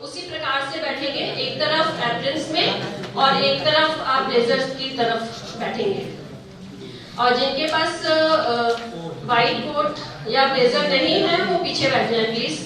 उसी प्रकार से बैठेंगे, एक तरफ एप्रेंस में और एक तरफ आप ब्लेजर की तरफ बैठेंगे। और जिनके पास व्हाइट कोट या ब्लेजर नहीं है वो पीछे बैठ जाए प्लीज।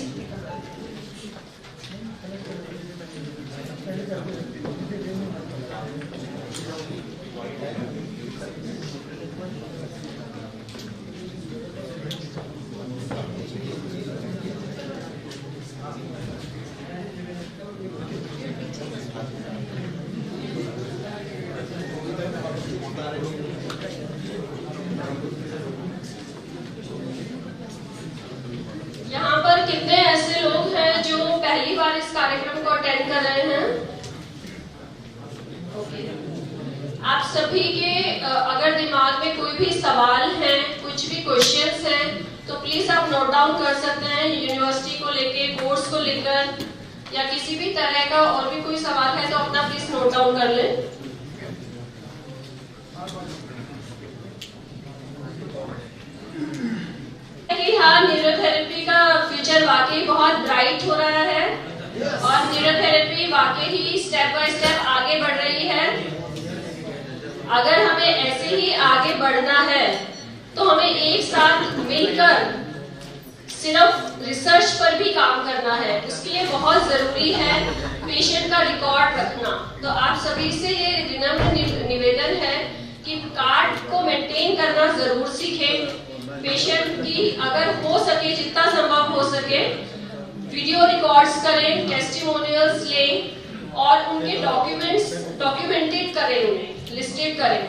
यहाँ पर कितने ऐसे लोग हैं जो पहली बार इस कार्यक्रम को अटेंड कर रहे हैं? ओके। आप सभी के अगर दिमाग में कोई भी सवाल है, कुछ भी क्वेश्चंस हैं, तो प्लीज आप नोट डाउन कर सकते हैं। यूनिवर्सिटी को लेके, कोर्स को लेकर या किसी भी तरह का और भी कोई सवाल है तो अपना प्लीज नोट डाउन कर लें। हाँ, न्यूरोथेरेपी का फ्यूचर वाकई बहुत ब्राइट हो रहा है और न्यूरोथेरेपी वाकई ही स्टेप बाय स्टेप आगे बढ़ रही है। अगर हमें ऐसे ही आगे बढ़ना है तो हमें एक साथ मिलकर सिर्फ रिसर्च पर भी काम करना है। उसके लिए बहुत जरूरी है पेशेंट का रिकॉर्ड रखना। तो आप सभी से ये विनम्र निवेदन है कि कार्ड को मेंटेन करना जरूर सीखें। पेशेंट की अगर हो सके, जितना संभव हो सके, वीडियो रिकॉर्ड्स करें, टेस्टिमोनियल्स लें और उनके डॉक्यूमेंट्स डॉक्यूमेंटेड करें, उन्हें लिस्टेड करें।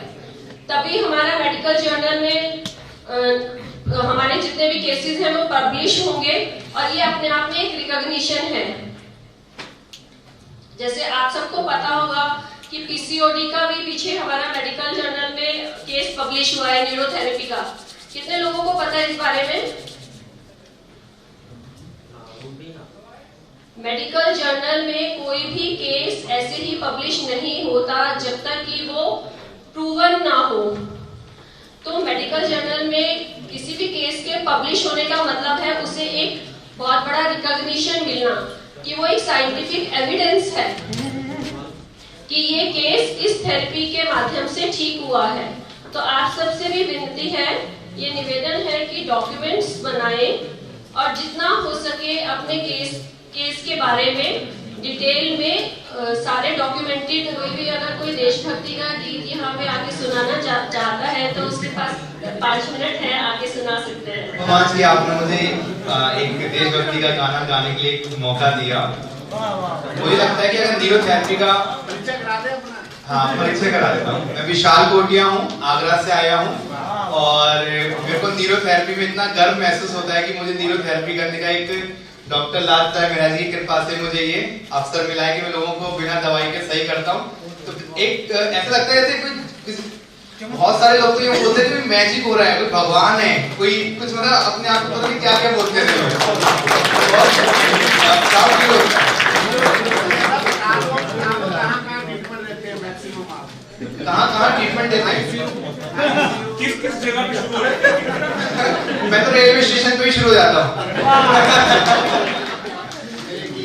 तभी हमारा मेडिकल जर्नल में हमारे जितने भी केसेस हैं वो पब्लिश होंगे और ये अपने आप में एक रिकॉग्निशन है। जैसे आप सबको पता होगा कि पीसीओडी का भी पीछे हमारा मेडिकल जर्नल में केस पब्लिश हुआ है न्यूरोथेरेपी का। कितने लोगों को पता है इस बारे में? मेडिकल जर्नल में कोई भी केस ऐसे ही पब्लिश नहीं होता जब तक कि वो प्रूवन ना हो। तो मेडिकल जर्नल में किसी भी केस के पब्लिश होने का मतलब है उसे एक बहुत बड़ा रिकॉग्निशन मिलना कि वो एक साइंटिफिक एविडेंस है कि ये केस इस थेरेपी के माध्यम से ठीक हुआ है। तो आप सबसे भी विनती है, ये निवेदन है कि डॉक्यूमेंट्स बनाएं और जितना हो सके अपने केस के बारे में डिटेल में सारे डॉक्यूमेंटेड। कोई भी अगर कोई देशभक्ति का गीत यहाँ पे आके सुनाना चाहता है तो उसके पास 5 मिनट है, आके सुना सकते हैं। आज की आपने मुझे एक देशभक्ति का गाना गाने के लिए एक मौका दिया। मुझे लगता है कि अगर न्यूरोथेरेपी का परिचय करा देता हूँ। मैं विशाल कोटिया हूँ, आगरा से आया हूँ और मेरे को न्यूरोथेरेपी में इतना गर्व महसूस होता है कि मुझे न्यूरोथेरेपी करने का एक डॉक्टर लाल महराज की कृपा से मुझे ये अवसर मिला है कि मैं लोगों को बिना दवाई के सही करता हूँ। तो एक ऐसा लगता है जैसे कोई बहुत सारे लोग तो ये बोलते हैं कि मैजिक हो रहा है, कोई भगवान है, कोई कुछ मतलब अपने आप को पता नहीं क्या क्या बोलते हैं। कहाँ ट्रीटमेंट देते हैं? किस जगह पे शुरू है? मैं तो रेलवे स्टेशन पे ही शुरू हो जाता हूँ।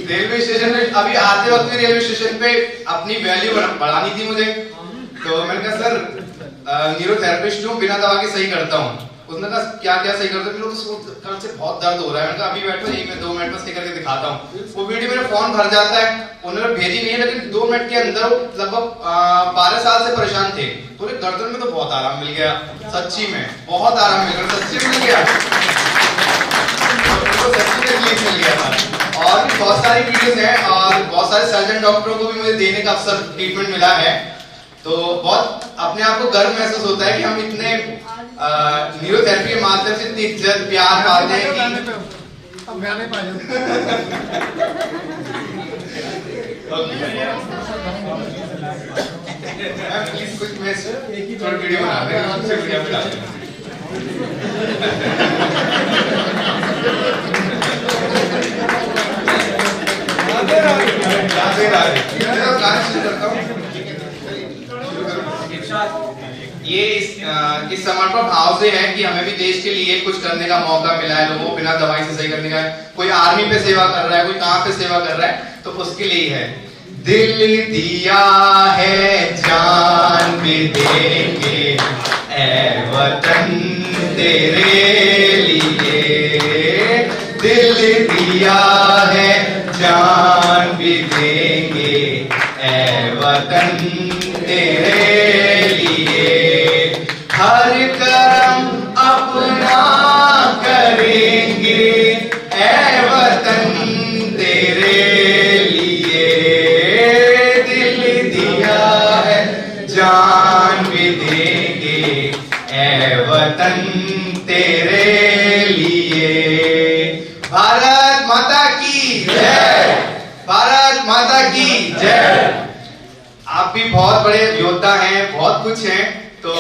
रेलवे स्टेशन पे अभी आते वक्त भी रेलवे स्टेशन पे अपनी वैल्यू बढ़ानी थी मुझे, तो मैंने कहा सर न्यूरोथेरेपिस्ट हूँ, बिना दवा के सही करता हूँ। उसने कहा क्या क्या सही करते हो? तो कल से बहुत दर्द हो रहा है। मैंने कहा अभी बैठो, यही मैं 2 मिनट में सही करके दिखाता हूँ। वो वीडियो मेरा फोन भर जाता है। उन्होंने भेजी नहीं है लेकिन 2 मिनट के अंदर लगभग 12 साल से परेशान थे, तो गर्दन में तो बहुत आराम मिल गया। सच्ची में बहुत आराम मिल गया, सच्ची मिल गया, सच्ची में मिल गया था। और भी बहुत सारी वीडियोस हैं और बहुत सारे सर्जन डॉक्टरों को भी मुझे देने का अवसर ट्रीटमेंट मिला है। तो बहुत अपने आप को गर्व महसूस होता है कि हम इतने न्यूरोथेरेपी के माध्यम से इतनी इज्जत प्यार पाते हैं कि प्लीज कुछ मैं थोड़ा वीडियो बना रहे ये इस समर्पण भाव से है कि हमें भी देश के लिए कुछ करने का मौका मिला है, लोगों को बिना दवाई से सही करने का। कोई आर्मी पे सेवा कर रहा है, कोई कहां पे सेवा कर रहा है, तो उसके लिए है। दिल दिया है जान भी देंगे ऐ वतन तेरे लिए, दिल दिया है जान भी देंगे ऐ वतन तेरे लिए, हर कर्म अपना करेंगे ऐ वतन तेरे लिए, दिल दिया है जान भी देंगे ऐ वतन तेरे लिए। भारत माता की जय, भारत माता की जय। आप भी बहुत बड़े योद्धा हैं, बहुत कुछ हैं, तो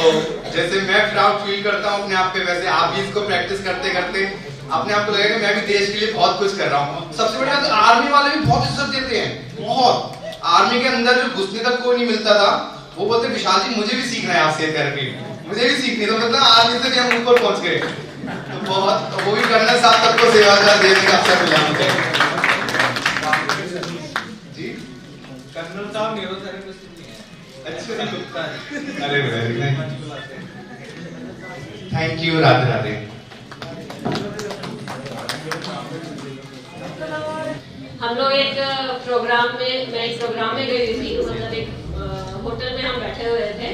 जैसे मैं प्राउड फील करता हूं अपने आप पे, वैसे आप भी इसको प्रैक्टिस करते करते अपने आप को लगेगा मैं भी देश के लिए बहुत कुछ कर रहा हूं। सबसे बड़ी बात, आर्मी वाले भी बहुत इज्जत देते हैं, बहुत। आर्मी के अंदर जो घुसने तक कोई नहीं मिलता था, वो बोलते विशाल जी मुझे भी सीखना है आपसे थेरेपी, मुझे भी सीखनी, तो मतलब आर्मी से हम ऊपर पहुंच गए। तो बहुत, वो भी कर्नल साहब सबको सेवा देने का अवसर मिला मुझे जी। कर्नल साहब न्यूरोथेरेपिस्ट नहीं है, अच्छा गुप्ता है। अरे very nice, thank you, Radhe Radhe. हम लोग एक प्रोग्राम में, मैं एक प्रोग्राम में गई थी, मतलब एक होटल में हम बैठे हुए थे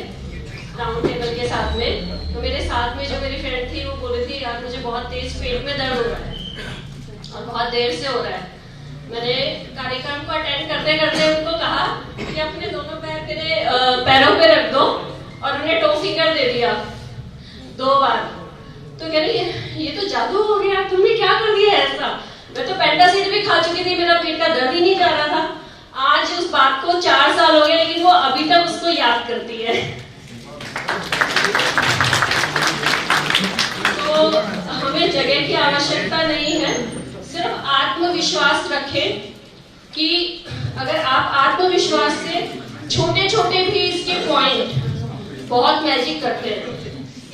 राउंड टेबल के साथ में। तो मेरे साथ में जो मेरी फ्रेंड थी वो बोल रही थी यार मुझे बहुत तेज पेट में दर्द हो रहा है और बहुत देर से हो रहा है। मैंने कार्यक्रम को अटेंड करते करते उनको कहा कि अपने दोनों पैर मेरे पैरों पे रख दो और उन्हें टो फिंगर दे दिया 2 बार। तो कह रही ये तो जादू हो गया, तुमने क्या कर दिया ऐसा? मैं तो पेंटासिड भी खा चुकी थी, मेरा पेट का दर्द ही नहीं जा रहा था। आज उस बात को 4 साल हो गए, लेकिन वो अभी तक उसको याद करती है। तो हमें जगह की आवश्यकता नहीं है, सिर्फ आत्मविश्वास रखें कि अगर आप आत्मविश्वास से छोटे छोटे भी इसके पॉइंट बहुत मैजिक करते हैं।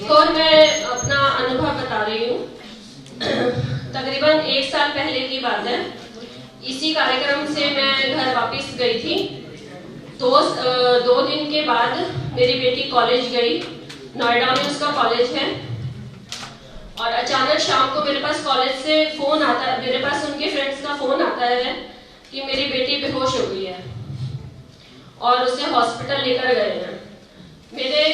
और मैं अपना अनुभव बता रही हूँ, तकरीबन 1 साल पहले की बात है। इसी कार्यक्रम से मैं घर वापस गई थी। 2 दिन के बाद मेरी बेटी कॉलेज गई, नोएडा में उसका कॉलेज है, और अचानक शाम को मेरे पास कॉलेज से फोन आता है, मेरे पास उनके फ्रेंड्स का फोन आता है कि मेरी बेटी बेहोश हो गई है और उसे हॉस्पिटल लेकर गए हैं। मेरे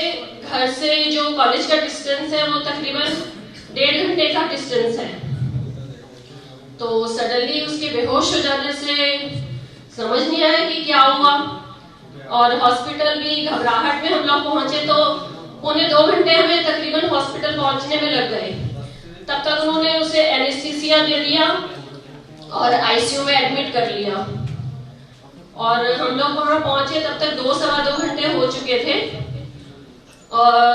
घर से जो कॉलेज का डिस्टेंस है वो तकरीबन 1.5 घंटे का डिस्टेंस है। तो सडनली उसके बेहोश हो जाने से समझ नहीं आया कि क्या हुआ, और हॉस्पिटल भी घबराहट में हम लोग पहुंचे तो 1.25 घंटे हमें तकरीबन हॉस्पिटल पहुंचने में लग गए। तब तक उन्होंने उसे एनेस्थीसिया दे दिया और आईसीयू में एडमिट कर लिया, और हम लोग वहां पहुंचे तब तक 2-2.25 घंटे हो चुके थे और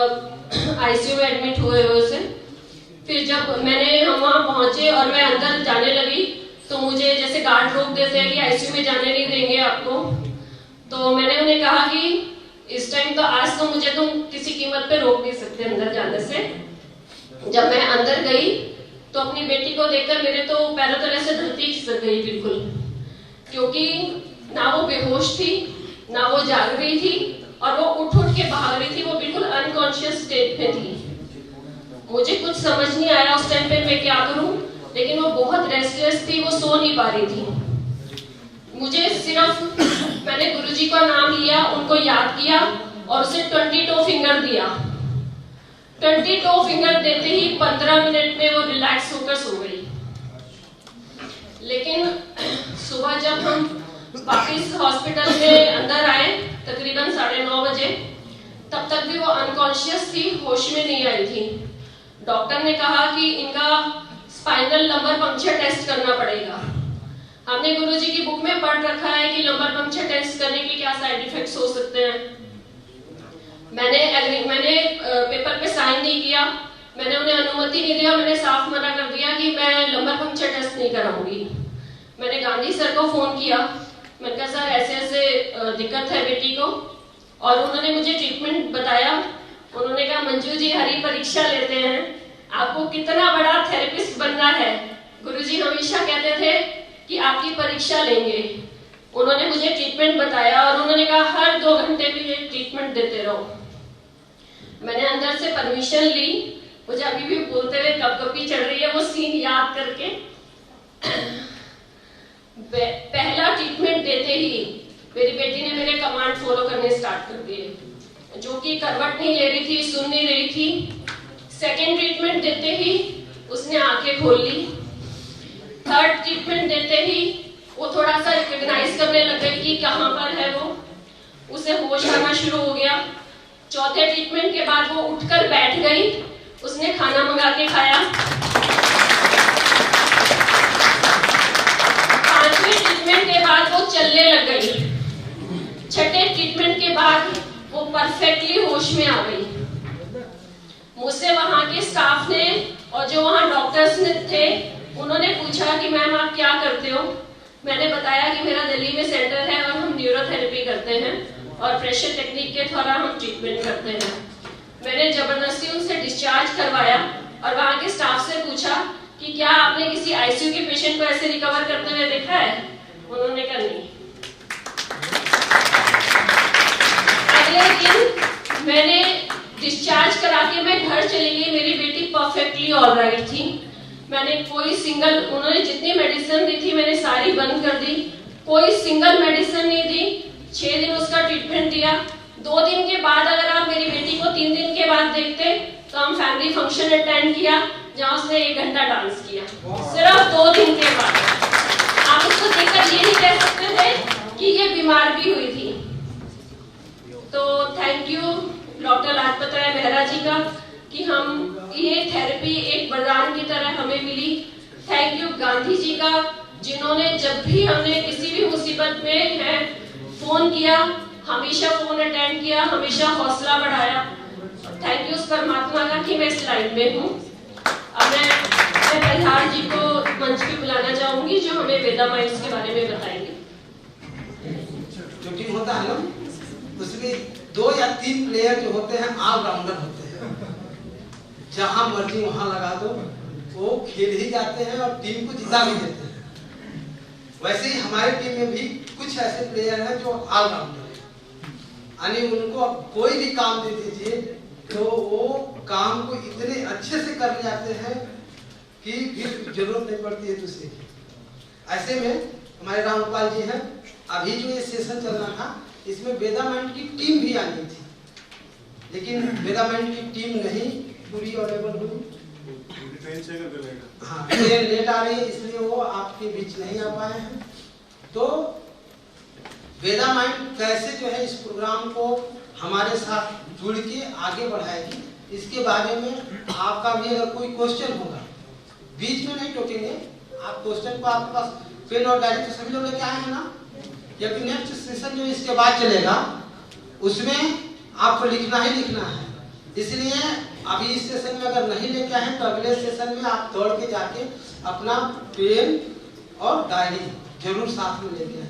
आईसीयू में एडमिट हुए उसे। फिर जब हम वहां पहुंचे और मैं अंदर जाने लगी तो मुझे जैसे गार्ड रोक देते हैं कि आईसीयू में जाने नहीं देंगे आपको। तो मैंने उन्हें कहा कि इस टाइम तो आज तो मुझे तुम किसी कीमत पे रोक नहीं सकते अंदर जाने से। जब मैं अंदर गई तो अपनी बेटी को देखकर मेरे तो पैरों तले से धरती खिसक गई बिल्कुल, क्योंकि ना वो बेहोश थी ना वो जाग रही थी और वो उठ के भाग रही थी, वो बिल्कुल अनकॉन्शियस स्टेट में थी। मुझे कुछ समझ नहीं आया उस टाइम पे मैं क्या करूं, लेकिन वो बहुत रेस्टलेस थी, वो सो नहीं पा रही थी। मुझे सिर्फ मैंने गुरुजी का नाम लिया, उनको याद किया और उसे 20 टो फिंगर दिया। 20 टो फिंगर देते ही 15 मिनट में वो रिलैक्स होकर सो गई। लेकिन सुबह जब हम वापिस हॉस्पिटल में अंदर आए तकरीबन 9:30 बजे, तब तक भी वो अनकॉन्शियस थी, होश में नहीं आई थी। डॉक्टर ने कहा कि इनका स्पाइनल लंबर पंक्चर टेस्ट करना पड़ेगा। हमने गुरुजी की बुक में पढ़ रखा है कि लंबर पंक्चर टेस्ट करने के क्या साइड इफेक्ट्स हो सकते हैं। मैंने पेपर पे साइन नहीं किया, मैंने उन्हें अनुमति नहीं दिया, मैंने साफ मना कर दिया कि मैं लंबर पंक्चर टेस्ट नहीं कराऊंगी। मैंने गांधी सर को फोन किया, मैंने कहा सर ऐसे ऐसे दिक्कत है बेटी को, और उन्होंने मुझे ट्रीटमेंट बताया। उन्होंने कहा मंजू जी हरी परीक्षा लेते हैं, आपको कितना बड़ा थेरेपिस्ट बनना है। गुरुजी हमेशा कहते थे कि आपकी परीक्षा लेंगे। उन्होंने मुझे ट्रीटमेंट बताया और उन्होंने कहा हर 2 घंटे में ये ट्रीटमेंट देते रहो। मैंने अंदर से परमिशन ली। मुझे अभी भी बोलते हुए कपकपी चढ़ रही है वो सीन याद करके। पहला ट्रीटमेंट देते ही मेरी बेटी ने मेरे कमांड फॉलो करने स्टार्ट कर दिए, जो कि करवट नहीं ले रही थी, सुन नहीं रही थी। सेकेंड ट्रीटमेंट देते ही उसने आंखें खोल ली। थर्ड ट्रीटमेंट देते ही वो थोड़ा सा रिकॉग्नाइज करने लग गई कि कहाँ पर है वो, उसे होश आना शुरू हो गया। चौथे ट्रीटमेंट के बाद वो उठकर बैठ गई, उसने खाना मंगा के खाया। पांचवें ट्रीटमेंट के बाद वो चलने लग गई। छठे ट्रीटमेंट के बाद वो परफेक्टली होश में आ गई। मुझसे वहां के स्टाफ ने और जो वहां डॉक्टर्स ने थे उन्होंने पूछा कि मैम आप क्या करते हो। मैंने बताया कि मेरा दिल्ली में सेंटर है और हम न्यूरोथेरेपी करते हैं और प्रेशर टेक्निक के द्वारा हम ट्रीटमेंट करते हैं। मैंने जबरदस्ती उनसे डिस्चार्ज करवाया और वहां के स्टाफ से पूछा कि क्या आपने किसी आईसीयू के पेशेंट को ऐसे रिकवर करते हुए देखा है। उन्होंने कहा नहीं। अगले दिन मैंने डिस्चार्ज करा के मैं घर चली गई। मेरी बेटी परफेक्टली ऑलराइट थी। मैंने कोई सिंगल, उन्होंने जितनी मेडिसिन दी थी मैंने सारी बंद कर दी, कोई सिंगल मेडिसिन नहीं दी। 6 दिन उसका ट्रीटमेंट दिया। 2 दिन के बाद अगर आप मेरी बेटी को 3 दिन के बाद देखते तो हम फैमिली फंक्शन अटेंड किया जहां उसने 1 घंटा डांस किया, सिर्फ 2 दिन के बाद। आप उसको देखकर ये नहीं कह सकते थे कि ये बीमार भी हुई थी। तो thank you doctor Lajpat Rai Behera जी का कि हम ये थेरेपी एक वरदान की तरह हमें मिली। थैंक यू गांधी जी का जिन्होंने जब भी हमने किसी भी मुसीबत में है फोन किया, हमेशा फोन अटेंड किया, हमेशा हौसला बढ़ाया। थैंक यू उस परमात्मा का कि मैं इस लाइन में हूँ। अब मैं बलिहार जी को मंच पे बुलाना चाहूंगी जो हमें वेदा माइंड्स के बारे में बताएंगे। जो टीम होता है ना उसमें 2 या 3 प्लेयर जो होते हैं ऑलराउंडर होते हैं। जहां मर्जी वहां लगा दो वो खेल ही जाते हैं और टीम को जिता भी देते हैं। वैसे ही हमारे टीम में भी कुछ ऐसे प्लेयर हैं जो ऑलराउंडर हैं, यानी उनको अब कोई भी काम दे दीजिए तो वो काम को इतने अच्छे से कर जाते हैं कि फिर जरूरत नहीं पड़ती है दूसरे की। ऐसे में हमारे रामगोपाल जी हैं। अभी जो ये सेशन चल रहा था इसमें वेदा माइंड की टीम भी आई थी, लेकिन वेदा माइंड की टीम नहीं पूरी अवेलेबल हुई। हाँ, ट्रेन लेट आ रही है इसलिए वो आपके बीच नहीं आ पाए हैं। तो वेदा माइंड कैसे जो है इस प्रोग्राम को हमारे साथ जुड़ के आगे बढ़ाएगी, इसके बारे में आपका भी अगर कोई क्वेश्चन होगा बीच में नहीं टोकेंगे। आप क्वेश्चन को आपके पास पेन और डायरी तो सभी लोग लेके आए हैं ना, जबकि नेक्स्ट सेशन जो इसके बाद चलेगा उसमें आपको लिखना ही लिखना है। इसलिए अभी इस सेशन में अगर नहीं लेके आए तो अगले सेशन में आप दौड़ के जाके अपना पेन और डायरी जरूर साथ में लेके आए,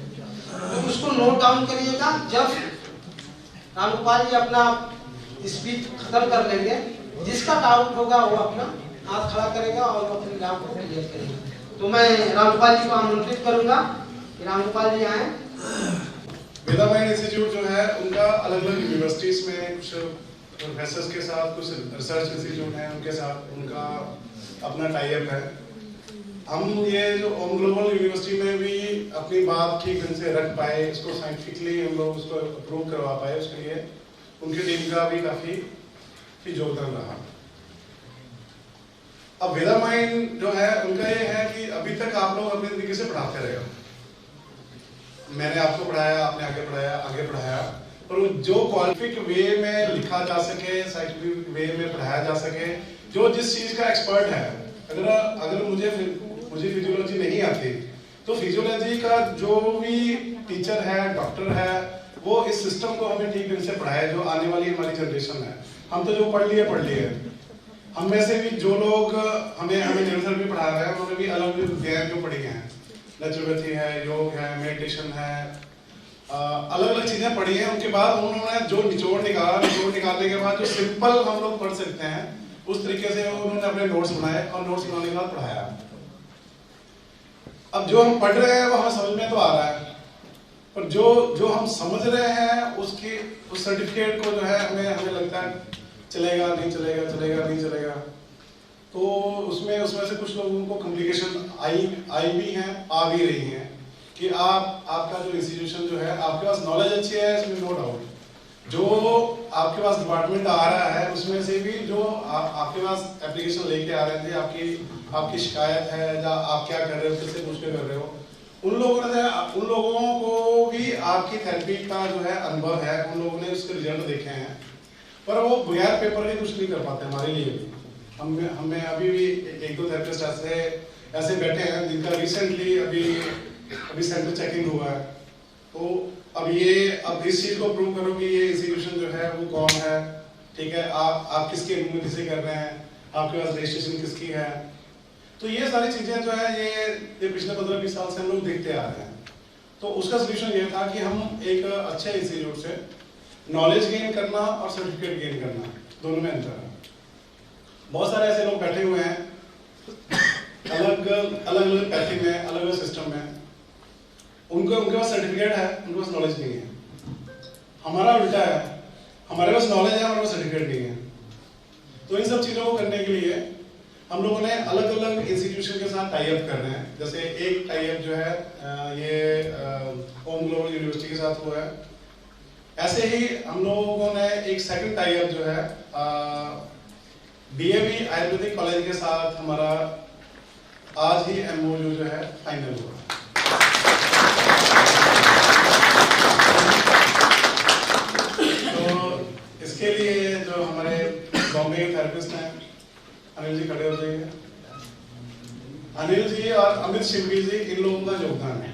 तो उसको नोट डाउन करिएगा। जब रामगोपाल जी अपना स्पीच खत्म कर लेंगे, जिसका डाउट होगा वो अपना हाथ खड़ा करेगा और अपने डाउट को क्लियर करेगा। तो मैं रामगोपाल जी को आमंत्रित करूंगा कि रामगोपाल जी आए। वेदा माइंड इंस्टीट्यूट जो है उनका अलग अलग यूनिवर्सिटीज में कुछ प्रोफेसर्स के साथ, कुछ रिसर्च इंस्टीट्यूट हैं उनके साथ उनका अपना टाई अप है। हम ये जो ओम ग्लोबल यूनिवर्सिटी में भी अपनी बात ठीक ढंग से रख पाए, इसको साइंटिफिकली हम लोग उसको अप्रूव करवा पाए, उसके लिए उनकी टीम का भी काफी योगदान रहा। अब वेदा माइंड जो है उनका ये है कि अभी तक आप लोग अपने तरीके से पढ़ाते रहे हो। मैंने आपको पढ़ाया, आपने आगे पढ़ाया, पर जो क्वालिफिक वे में लिखा जा सके, साइंटिफिक वे में पढ़ाया जा सके, जो जिस चीज का एक्सपर्ट है, अगर मुझे फिजियोलॉजी नहीं आती तो फिजियोलॉजी का जो भी टीचर है, डॉक्टर है, वो इस सिस्टम को हमें ठीक ढंग से पढ़ाए, जो आने वाली हमारी जनरेशन है। हम तो जो पढ़ लिए हम में से भी जो लोग हमें न्यूरोथेरेपी पढ़ा रहे हैं उन्होंने भी अलग अलग अध्ययन जो पढ़ी हैं, नेचुरोपैथी है, योग है, मेडिटेशन है, अलग अलग चीजें पढ़ी हैं, उनके बाद उन्होंने जो निचोड़ निकालने के बाद जो सिंपल हम लोग पढ़ सकते हैं उस तरीके से उन्होंने अपने नोट्स बनाए और नोट्स बनाने के बाद पढ़ाया। अब जो हम पढ़ रहे हैं वो हमें समझ में तो आ रहा है, पर जो हम समझ रहे हैं उसकी उस सर्टिफिकेट को जो है हमें लगता है चलेगा नहीं चलेगा, तो उसमें से कुछ लोगों को कॉम्प्लिकेशन आई भी हैं, आ भी रही हैं कि आपका जो इंस्टीट्यूशन जो है, आपके पास नॉलेज अच्छी है, इसमें नो डाउट, जो आपके पास डिपार्टमेंट आ रहा है उसमें से भी जो आपके पास एप्लीकेशन लेके आ रहे थे, आपकी शिकायत है या आप क्या कर रहे हो, किससे पूछ के कर रहे हो, उन लोगों को भी आपकी थेरेपी का जो है अनुभव है, उन लोगों ने उसके रिजल्ट देखे हैं, पर वो बगैर पेपर के कुछ नहीं कर पाते हमारे लिए भी। हमें अभी भी एक दो थेरेपिस्ट ऐसे बैठे हैं जिनका रिसेंटली अभी सेंटर चेकिंग हुआ है, तो अब इस चीज को प्रूव करो कि ये इंस्टीट्यूशन जो है वो कौन है, ठीक है, आप किसकी अनुमति से कर रहे हैं, आपके पास रजिस्ट्रेशन किसकी है, तो ये सारी चीजें जो है ये पिछले 15-20 साल से हम लोग देखते आ रहे हैं। तो उसका सोल्यूशन ये था कि हम एक अच्छे इंस्टीट्यूट से नॉलेज गेन करना और सर्टिफिकेट गेन करना, दोनों में अंतर है। बहुत सारे ऐसे लोग बैठे हुए हैं अलग अलग पैथी में, अलग अलग सिस्टम में, उनके पास सर्टिफिकेट है, उनके पास नॉलेज नहीं है। हमारा उल्टा है, हमारे पास नॉलेज है, हमारे पास सर्टिफिकेट नहीं है। तो इन सब चीजों को करने के लिए हम लोगों ने अलग अलग इंस्टीट्यूशन के साथ टाई अप कर रहे हैं। जैसे एक टाई अप जो है ये होम ग्लोबल यूनिवर्सिटी के साथ हुआ है, ऐसे ही हम लोगों ने एक सेकंड टाई अप जो है डीएवी आयुर्वेदिक कॉलेज के साथ हमारा आज ही एमओयू जो है फाइनल हुआ। तो इसके लिए जो हमारे बॉम्बे के थेरेपिस्ट हैं, अनिल जी खड़े हो जाइए। अनिल जी और अमित शिवगी जी, इन लोगों का योगदान है।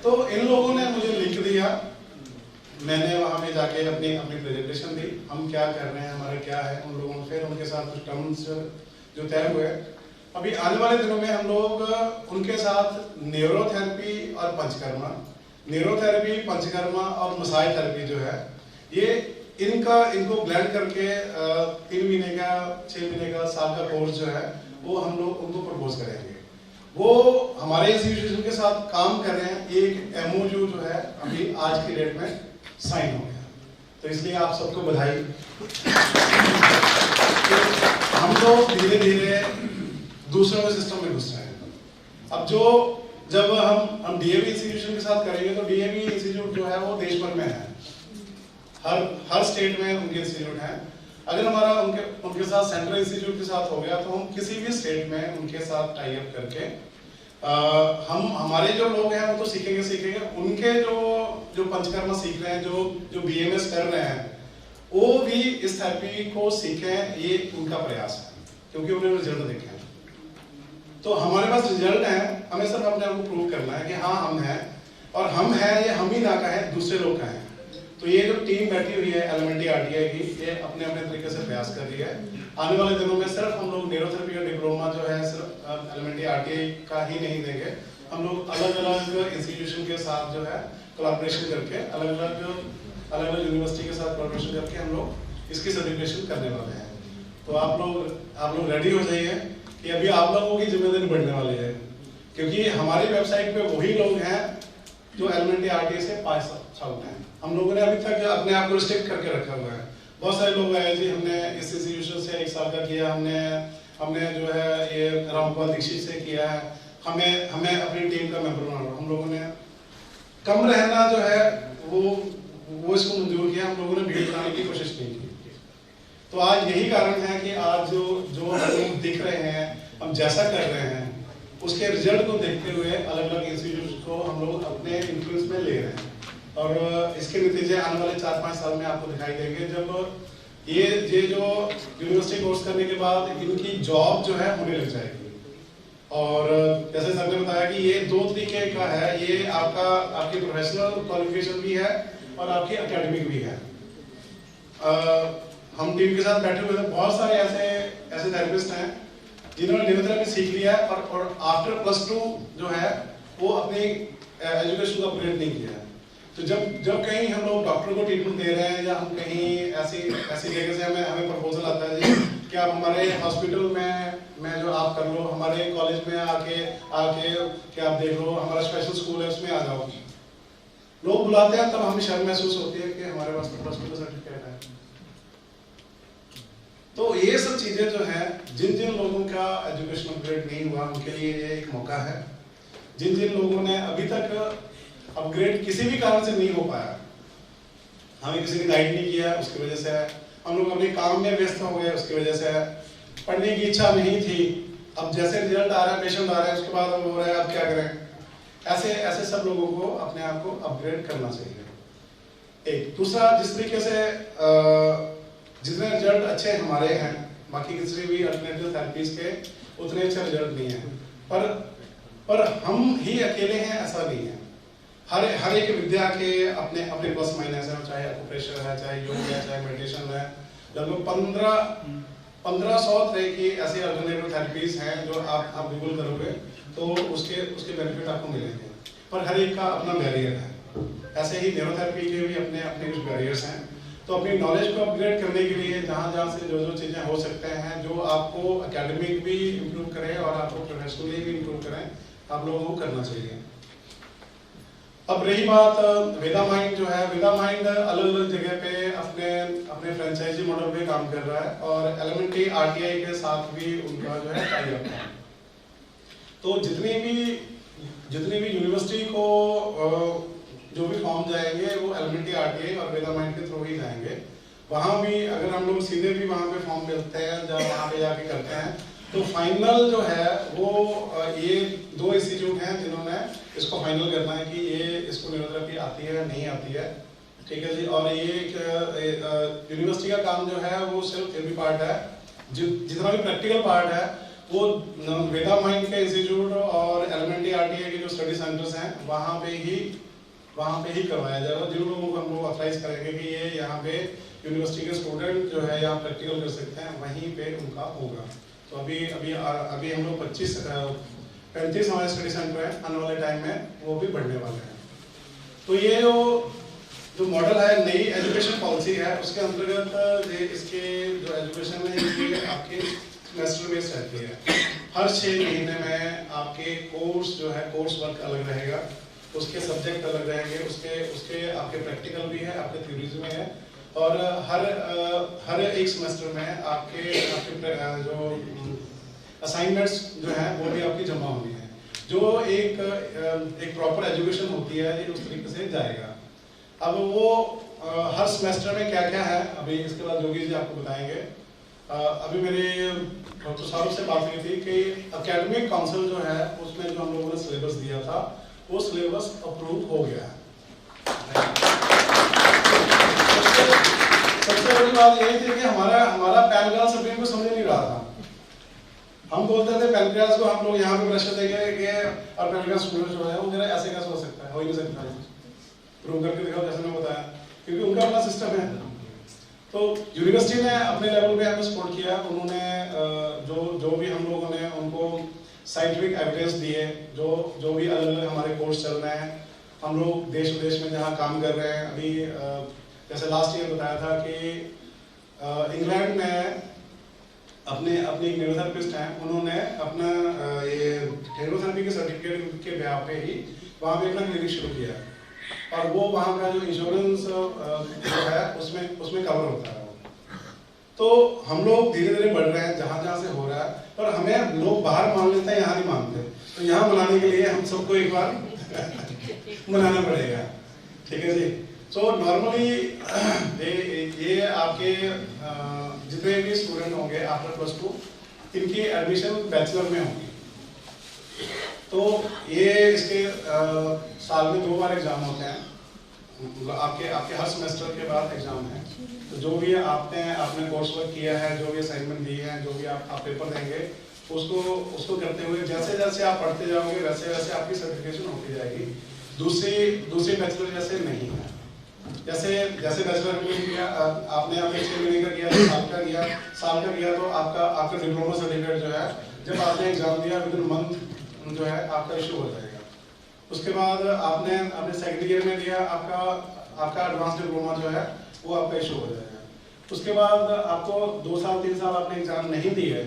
तो इन लोगों ने मुझे लिख दिया, मैंने वहां पे जाके अपनी प्रेजेंटेशन दी, हम क्या कर रहे हैं, हमारा क्या है, उन लोगों ने फिर उनके साथ कुछ टर्म्स जो तय हुए। अभी आने वाले दिनों में हम लोग उनके साथ न्यूरोथेरेपी और पंचकर्मा और मसाज थेरेपी जो है ये इनको ब्लेंड करके 3 महीने का 6 महीने का साल का कोर्स जो है वो हम लोग उनको प्रपोज करेंगे। वो हमारे इंस्टीट्यूशन के साथ काम कर रहे हैं। एक एमओयू जो है अभी आज की डेट में साइन हो गया, तो इसलिए आप सबको बधाई। हम लोग धीरे धीरे दूसरों के सिस्टम में घुस रहे हैं। अब जब हम डीएवी इंस्टीट्यूशन के साथ करेंगे तो डीएवी इंस्टीट्यूट जो है वो देश भर में है, हर स्टेट में उनके इंस्टीट्यूट हैं। अगर हमारा उनके साथ सेंट्रल इंस्टीट्यूट के साथ हो गया तो हम किसी भी स्टेट में उनके साथ टाई अप करके हमारे जो लोग हैं वो तो सीखेंगे, उनके जो पंचकर्मा सीख रहे हैं, जो बीएमएस कर रहे हैं, वो भी इस थेरेपी को सीखें, ये उनका प्रयास है, क्योंकि उन्होंने रिजल्ट देखे हैं। तो हमारे पास रिजल्ट है, हमें सिर्फ अपने आप को प्रूव करना है कि हाँ हम हैं, और हम हैं ये हम ही ना कहें, दूसरे लोग कहें। तो ये जो टीम बैठी हुई है एलिमेंटी आरटीआई की, ये अपने तरीके से प्रयास कर रही है। आने वाले दिनों में सिर्फ हम लोग न्यूरोथेरेपी का डिप्लोमा जो है सिर्फ एलिमेंटी आरटीआई का ही नहीं देंगे, हम लोग अलग अलग इंस्टीट्यूशन के साथ जो है कोलैबोरेशन करके, अलग अलग यूनिवर्सिटी के साथ कोलैबोरेशन करके हम लोग इसकी सर्टिफिकेशन करने वाले हैं। तो आप लोग रेडी हो जाइए कि अभी आप लोगों की जिम्मेदारी बढ़ने वाली है, क्योंकि हमारी वेबसाइट पे वही लोग हैं जो एलिमेंटी आरटीआई से पास आउट हैं। हम लोगों ने अभी तक अपने आप को रिस्ट्रिक्ट करके रखा हुआ है। बहुत सारे लोग आए जी, हमने इस इंस्टीट्यूशन से 1 साल का किया, हमने जो है ये रामगोपाल दीक्षित से किया है, हमें अपनी टीम का मेंबर बनाना। हम लोगों ने कम रहना जो है वो इसको मंजूर किया, हम लोगों ने भीड़ बनाने की कोशिश नहीं की। तो आज यही कारण है कि आज जो हम लोग दिख रहे हैं, हम जैसा कर रहे हैं, उसके रिजल्ट को देखते हुए अलग अलग इंस्टीट्यूट को हम लोग अपने इन्फ्लुएंस में ले रहे हैं, और इसके नतीजे आने वाले 4-5 साल में आपको दिखाई देंगे, जब ये जो यूनिवर्सिटी कोर्स करने के बाद इनकी जॉब जो है होने लग जाएगी। और जैसे सर ने बताया कि ये 2 तरीके का है, ये आपकी प्रोफेशनल क्वालिफिकेशन भी है और आपकी एकेडमिक भी है। हम टीम के साथ बैठे हुए थे, बहुत सारे ऐसे थेरेपिस्ट हैं जिन्होंने न्यूरोथेरेपी सीख लिया है और आफ्टर +2 जो है वो अपनी एजुकेशन को अपग्रेड नहीं किया है। तो जब कहीं हम लोग डॉक्टर को ट्रीटमेंट दे रहे हैं या हम कहीं ऐसी जगह से हमें प्रपोजल आता है जी कि आप हमारे हॉस्पिटल में जो आप कर लो, हमारे कॉलेज में आके कि आप देख लो, हमारा स्पेशल स्कूल है उसमें आ जाओ, लोग बुलाते हैं तब हमें शर्म महसूस होती है कि हमारे पास तो +2 का सर्टिफिकेट है। तो ये सब चीजें जो है जिन लोगों का एजुकेशन अपग्रेड नहीं हुआ उनके लिए ये एक मौका है। जिन लोगों ने अभी तक अपग्रेड किसी भी कारण से नहीं हो पाया, हमें किसी ने गाइड नहीं किया, उसकी वजह से हम लोग अपने काम में व्यस्त हो गए, उसकी वजह से पढ़ने की इच्छा नहीं थी, अब जैसे रिजल्ट आ रहा है, पेशेंट आ रहा है, उसके बाद अब हो रहा है, अब क्या करें, ऐसे सब लोगों को अपने आप को अपग्रेड करना चाहिए। एक दूसरा, जिस तरीके से जितने रिजल्ट अच्छे हमारे हैं, बाकी किसी भी अल्टरनेटिव थेरेपीज के उतने अच्छे रिजल्ट नहीं है, पर हम ही अकेले हैं ऐसा नहीं है। हर एक विद्या के अपने प्लस माइनस है, चाहे एक्यूप्रेशर है, चाहे योग है, चाहे मेडिटेशन है। लगभग 1500 तरह की ऐसी अल्टरनेटिव थेरेपीज हैं जो आप गूगल करोगे तो उसके बेनिफिट आपको मिलेंगे, पर हर एक का अपना बैरियर है। ऐसे ही न्यूरोथेरेपी के भी अपने कुछ बैरियर्स हैं। तो अपनी नॉलेज को अपग्रेड करने के लिए जहाँ से जो चीज़ें हो सकते हैं, जो आपको एकेडमिक भी इम्प्रूव करें और आपको प्रोफेशनली भी इम्प्रूव करें, आप लोगों को करना चाहिए। अब रही बात वेदा माइंड जो है, वेदा माइंड अलग जगह पे अपने फ्रेंचाइजी मॉडल पे काम कर रहा है और एलिमेंट्री आरटीआई के साथ भी उनका जो है टाई अप है। तो जितनी भी यूनिवर्सिटी को जो भी फॉर्म जाएंगे वो एलिमेंट्री आरटीआई और वेदा माइंड के थ्रू ही जाएंगे। वहाँ भी अगर हम लोग सीधे भी वहाँ पे फॉर्म मिलते हैं, जब वहाँ पे जाके करते हैं, तो फाइनल जो है वो ये 2 इंस्टीट्यूट हैं जिन्होंने इसको फाइनल करना है कि इसको न्यूरोथेरेपी आती है नहीं आती है, ठीक है जी। और ये यूनिवर्सिटी का काम जो है वो सिर्फ थ्योरी पार्ट है, जितना भी प्रैक्टिकल पार्ट है वो वेदा माइंड के इंस्टीट्यूट और एलिमेंट्री आरटीआई के जो स्टडी सेंटर्स हैं वहाँ पे ही करवाया जाएगा। जिन लोगों को हम लोग ऑथराइज करेंगे कि ये यहाँ पे यूनिवर्सिटी के स्टूडेंट जो है यहाँ प्रैक्टिकल कर सकते हैं, वहीं पे उनका होगा। तो अभी हम लोग 35 हमारे स्टडी सेंटर हैं, आने वाले टाइम में वो भी बढ़ने वाले हैं। तो ये जो मॉडल है, नई एजुकेशन पॉलिसी है, उसके अंतर्गत इसके जो एजुकेशन है ये आपके सेमेस्टर बेस्ड रहती है। हर 6 महीने में आपके कोर्स जो है, कोर्स वर्क अलग रहेगा, उसके सब्जेक्ट अलग रहेंगे, उसके आपके प्रैक्टिकल भी है, आपके थ्योरीज में है, और हर एक सेमेस्टर में आपके जो असाइनमेंट्स जो है वो भी आपकी जमा होनी है। जो एक प्रॉपर एजुकेशन होती है ये उस तरीके से जाएगा। अब वो हर सेमेस्टर में क्या क्या है, अभी इसके बाद योगी जी आपको बताएंगे। अभी मेरे डॉक्टर साहब से बात हुई थी कि एकेडमिक काउंसिल जो है उसमें जो हम लोगों ने सिलेबस दिया था वो सिलेबस अप्रूव हो गया है। सबसे बड़ी बात यही थी कि हमारा पैनक्रियास सुप्रीम को समझ नहीं रहा था। हम बोलते थे पैनक्रियास को हम लोग यहाँ पे प्रेशर देंगे और पैनक्रियास स्टूडेंट जो है वो मेरा ऐसे कैसे हो सकता है, हो ही नहीं सकता है। प्रूव करके दिखाओ जैसे मैं बताया, क्योंकि उनका अपना सिस्टम है। तो यूनिवर्सिटी ने अपने लेवल पे हमें सपोर्ट किया। उन्होंने जो भी हम लोगों ने उनको साइंटिफिक एविडेंस दिए, जो भी अलग अलग हमारे कोर्स चल रहे हैं, हम लोग देश विदेश में जहाँ काम कर रहे हैं। अभी जैसे लास्ट ईयर बताया था कि इंग्लैंड में अपने एक न्यूरोथेरेपिस्ट हैं, उन्होंने अपना ये न्यूरोथेरेपी के सर्टिफिकेट के ब्याह पे ही वहाँ पे अपना क्लिनिक शुरू किया, और वो वहाँ का जो इंश्योरेंस जो है उसमें कवर होता है। तो हम लोग धीरे धीरे बढ़ रहे हैं जहाँ से हो रहा है, पर हमें लोग बाहर मान लेते हैं, यहाँ नहीं मानते। तो यहाँ मनाने के लिए हम सबको एक बार मनाना पड़ेगा, ठीक है जी। सो नॉर्मली ये आपके जितने भी स्टूडेंट होंगे आफ्टर +2, इनकी एडमिशन बैचलर में होगी। तो ये इसके साल में 2 बार एग्जाम होते हैं, आपके हर सेमेस्टर के बाद एग्जाम है। तो जो भी आपने कोर्स वर्क किया है, जो भी असाइनमेंट दिए हैं, जो भी आप पेपर देंगे, उसको करते हुए जैसे जैसे आप पढ़ते जाओगे वैसे वैसे आपकी सर्टिफिकेशन होती जाएगी। दूसरी बैचलर जैसे नहीं है। जैसे बैचलर में किया आपने 6 महीने का किया, साल का किया तो आपका डिप्लोमा सर्टिफिकेट जो है जब आपने एग्जाम दिया विद इन मंथ जो है आपका इशू हो जाएगा। उसके बाद आपने सेकेंड ईयर में दिया, आपका एडवांस डिप्लोमा जो है वो आपका इशू हो जाएगा। उसके बाद आपको 2 साल 3 साल आपने एग्जाम नहीं दिए,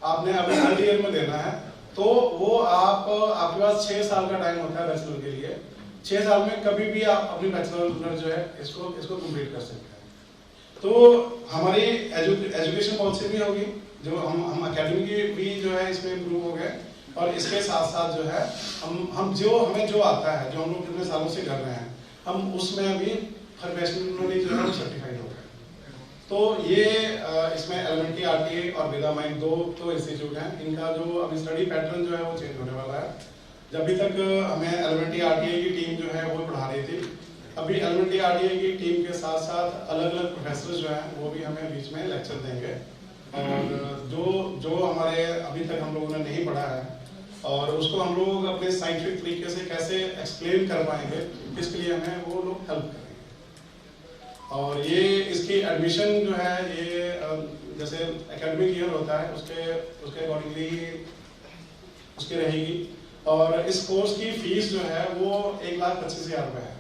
आपने अभी थर्ड ईयर में देना है, तो वो आपके पास 6 साल का टाइम होता है बैचलर के लिए। 6 साल में कभी भी आप अपनी बैचलर जो है इसको कंप्लीट कर सकते हैं। तो हमारी एजुकेशन पॉलिसी भी होगी, जो हम एकेडमी भी जो है इसमें इम्प्रूव हो गए, और इसके साथ साथ जो है हमें जो आता है, जो हम लोग कितने सालों से कर रहे हैं, हम उसमें भी प्रोफेशनली जो है सर्टिफाइड हो गए। तो ये इसमें एलिमेंट्री आरटीए और वेदा माइंड दो इंस्टीट्यूट हैं, इनका जो अभी स्टडी पैटर्न जो है वो चेंज होने वाला है। जब अभी तक हमें एलिमेंट्री आरटीए की टीम जो है वो पढ़ा रही थी, अभी एलिमेंट्री आरटीए की टीम के साथ साथ अलग अलग प्रोफेसर जो हैं वो भी हमें बीच में लेक्चर देंगे, और जो हमारे अभी तक हम लोगों ने नहीं पढ़ा है और उसको हम लोग अपने साइंटिफिक तरीके से कैसे एक्सप्लेन कर पाएंगे, इसके लिए हमें वो लोग हेल्प करेंगे। और ये इसकी एडमिशन जो है ये जैसे एकेडमिक ईयर होता है उसके अकॉर्डिंगली उसकी रहेगी, और इस कोर्स की फीस जो है वो 1,25,000 रुपये है,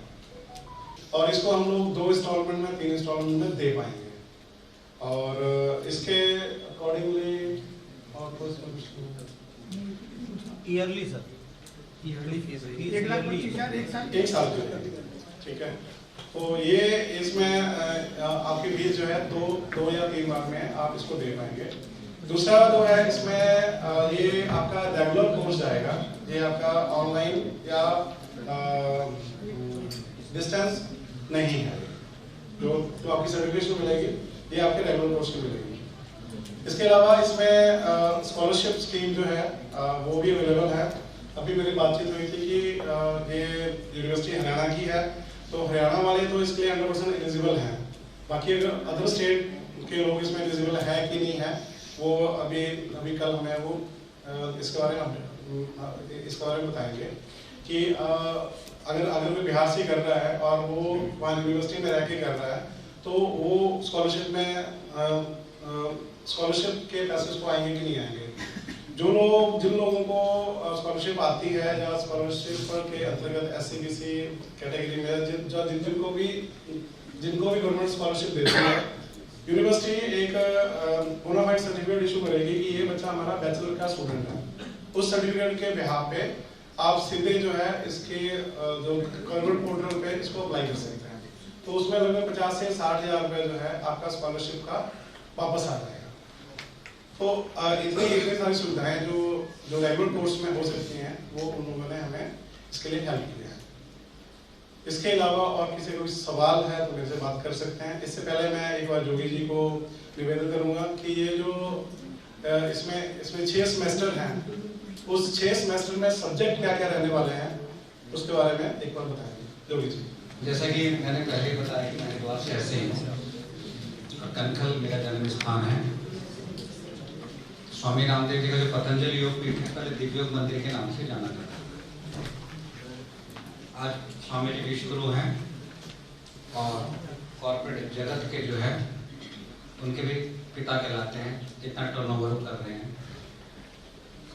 और इसको हम लोग 2 इंस्टॉलमेंट में 3 इंस्टॉलमेंट में दे पाएंगे। और इसके अकॉर्डिंगली और ईयरली सर, ईयरली फीस 1,25,000 एक साल की, ठीक है। तो ये इसमें आपकी फीस जो है 2 या 3 बार में आप इसको दे पाएंगे। दूसरा तो है इसमें ये आपका रेगुलर कोर्स जाएगा, ये आपका ऑनलाइन या डिस्टेंस नहीं है, जो आपकी सर्टिफिकेशन मिलेगी ये आपके रेगुलर कोर्स की मिलेगी। इसके अलावा इसमें स्कॉलरशिप स्कीम जो है वो भी अवेलेबल है। अभी मेरी बातचीत हुई थी कि ये यूनिवर्सिटी हरियाणा की है, तो हरियाणा वाले तो इसके लिए 100% एलिजिबल हैं, बाकी अगर अदर स्टेट के लोग इसमें एलिजिबल है कि नहीं है वो अभी कल हमें वो इसके बारे में बताएंगे कि अगर कोई बिहार से कर रहा है और वो वहाँ यूनिवर्सिटी में रह के कर रहा है, तो वो स्कॉलरशिप के पैसे उसको आएंगे कि नहीं आएंगे। जिन लोगों को स्कॉलरशिप आती है या स्कॉलरशिप के अंतर्गत SC/BC कैटेगरी में जिनको भी गवर्नमेंट स्कॉलरशिप देती है, यूनिवर्सिटी एक बोनाफाइड सर्टिफिकेट इशू करेगी कि ये बच्चा हमारा बैचलर का स्टूडेंट है। उस सर्टिफिकेट के बिहाफ पे आप सीधे जो है इसके जो गवर्नमेंट पोर्टल पे इसको अप्लाई कर सकते हैं, तो उसमें लगभग 50 से 60,000 रुपये जो है आपका स्कॉलरशिप का वापस आ जाएगा। तो इतनी सारी सुविधाएं जो रेगुलर कोर्स में हो सकती हैं वो उन लोगों ने हमें इसके लिए हेल्प किया है। इसके अलावा और किसी को सवाल है तो मेरे से बात कर सकते हैं। इससे पहले मैं एक बार जोगी जी को निवेदन करूंगा कि ये जो इसमें 6 सेमेस्टर हैं, उस 6 सेमेस्टर में सब्जेक्ट क्या क्या रहने वाले हैं उसके बारे में एक बार बताएंगे जोगी जी। जैसा कि मैंने पहले ही बताया कि मैं ग्वालियर शहर से हूँ और कनखल मेरा जन्म स्थान है। स्वामी रामदेव जी का जो पतंजलि योग पीठ है पहले दिव्य योग मंदिर के नाम से जाना जाता है। आज स्वामी जी विश्वगुरु हैं और कॉर्पोरेट जगत के जो है उनके भी पिता कहलाते हैं, जितना टर्नओवर कर रहे हैं।